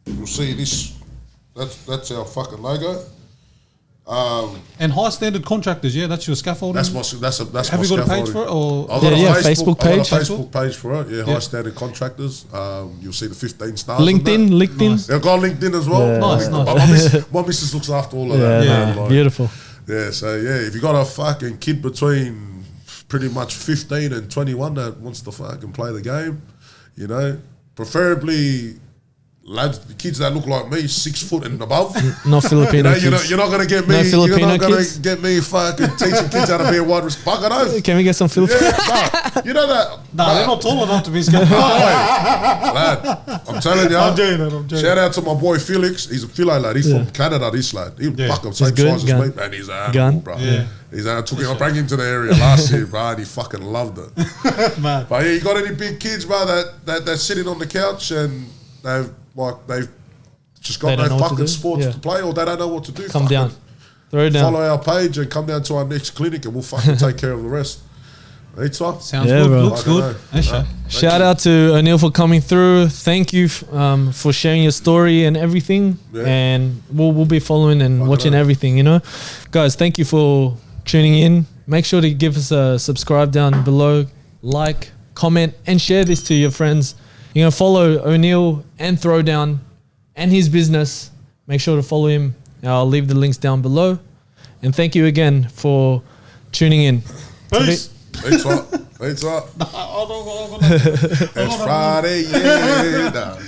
You'll see this. That's our fucking logo. And high standard contractors, that's your scaffolding. That's Have you got a page for it, or I've got a Facebook page. I've got a Facebook page for it. High standard contractors. You'll see the 15 stars. LinkedIn. Nice. I've got LinkedIn as well. Nice. My missus looks after all of that. Like, beautiful. So if you got a fucking kid between pretty much 15 and 21 that wants to fucking play the game, you know, preferably lads, kids that look like me, 6 foot and above. Not Filipino kids. You're not going to get me. No Filipino you're not going kids? to get me fucking teaching kids how to be a wide receiver. Fuck, I know. Can we get some Filipino? You know that? Nah, they're not tall enough to be scared. Lad, I'm telling you. I'm joking. Shout out to my boy Felix. He's a Philo lad. He's from Canada, this lad. He's fucking same size as me. And he's an animal, bro. I brought him to the area last year, bro, and he fucking loved it. Man. But you got any big kids, bro, that sitting on the couch and they've just got no fucking sports to play, or they don't know what to do. Come down. Throw it down. Follow our page and come down to our next clinic and we'll fucking take care of the rest. Sounds good. Bro. Looks good. Shout out to Oneil for coming through. Thank you for sharing your story and everything. And we'll be following and watching everything, you know. Guys, thank you for tuning in. Make sure to give us a subscribe down below, like, comment, and share this to your friends. You're going to follow Oneil and Throwdown and his business. Make sure to follow him. I'll leave the links down below. And thank you again for tuning in. Peace. Thanks up. It's Friday, yeah.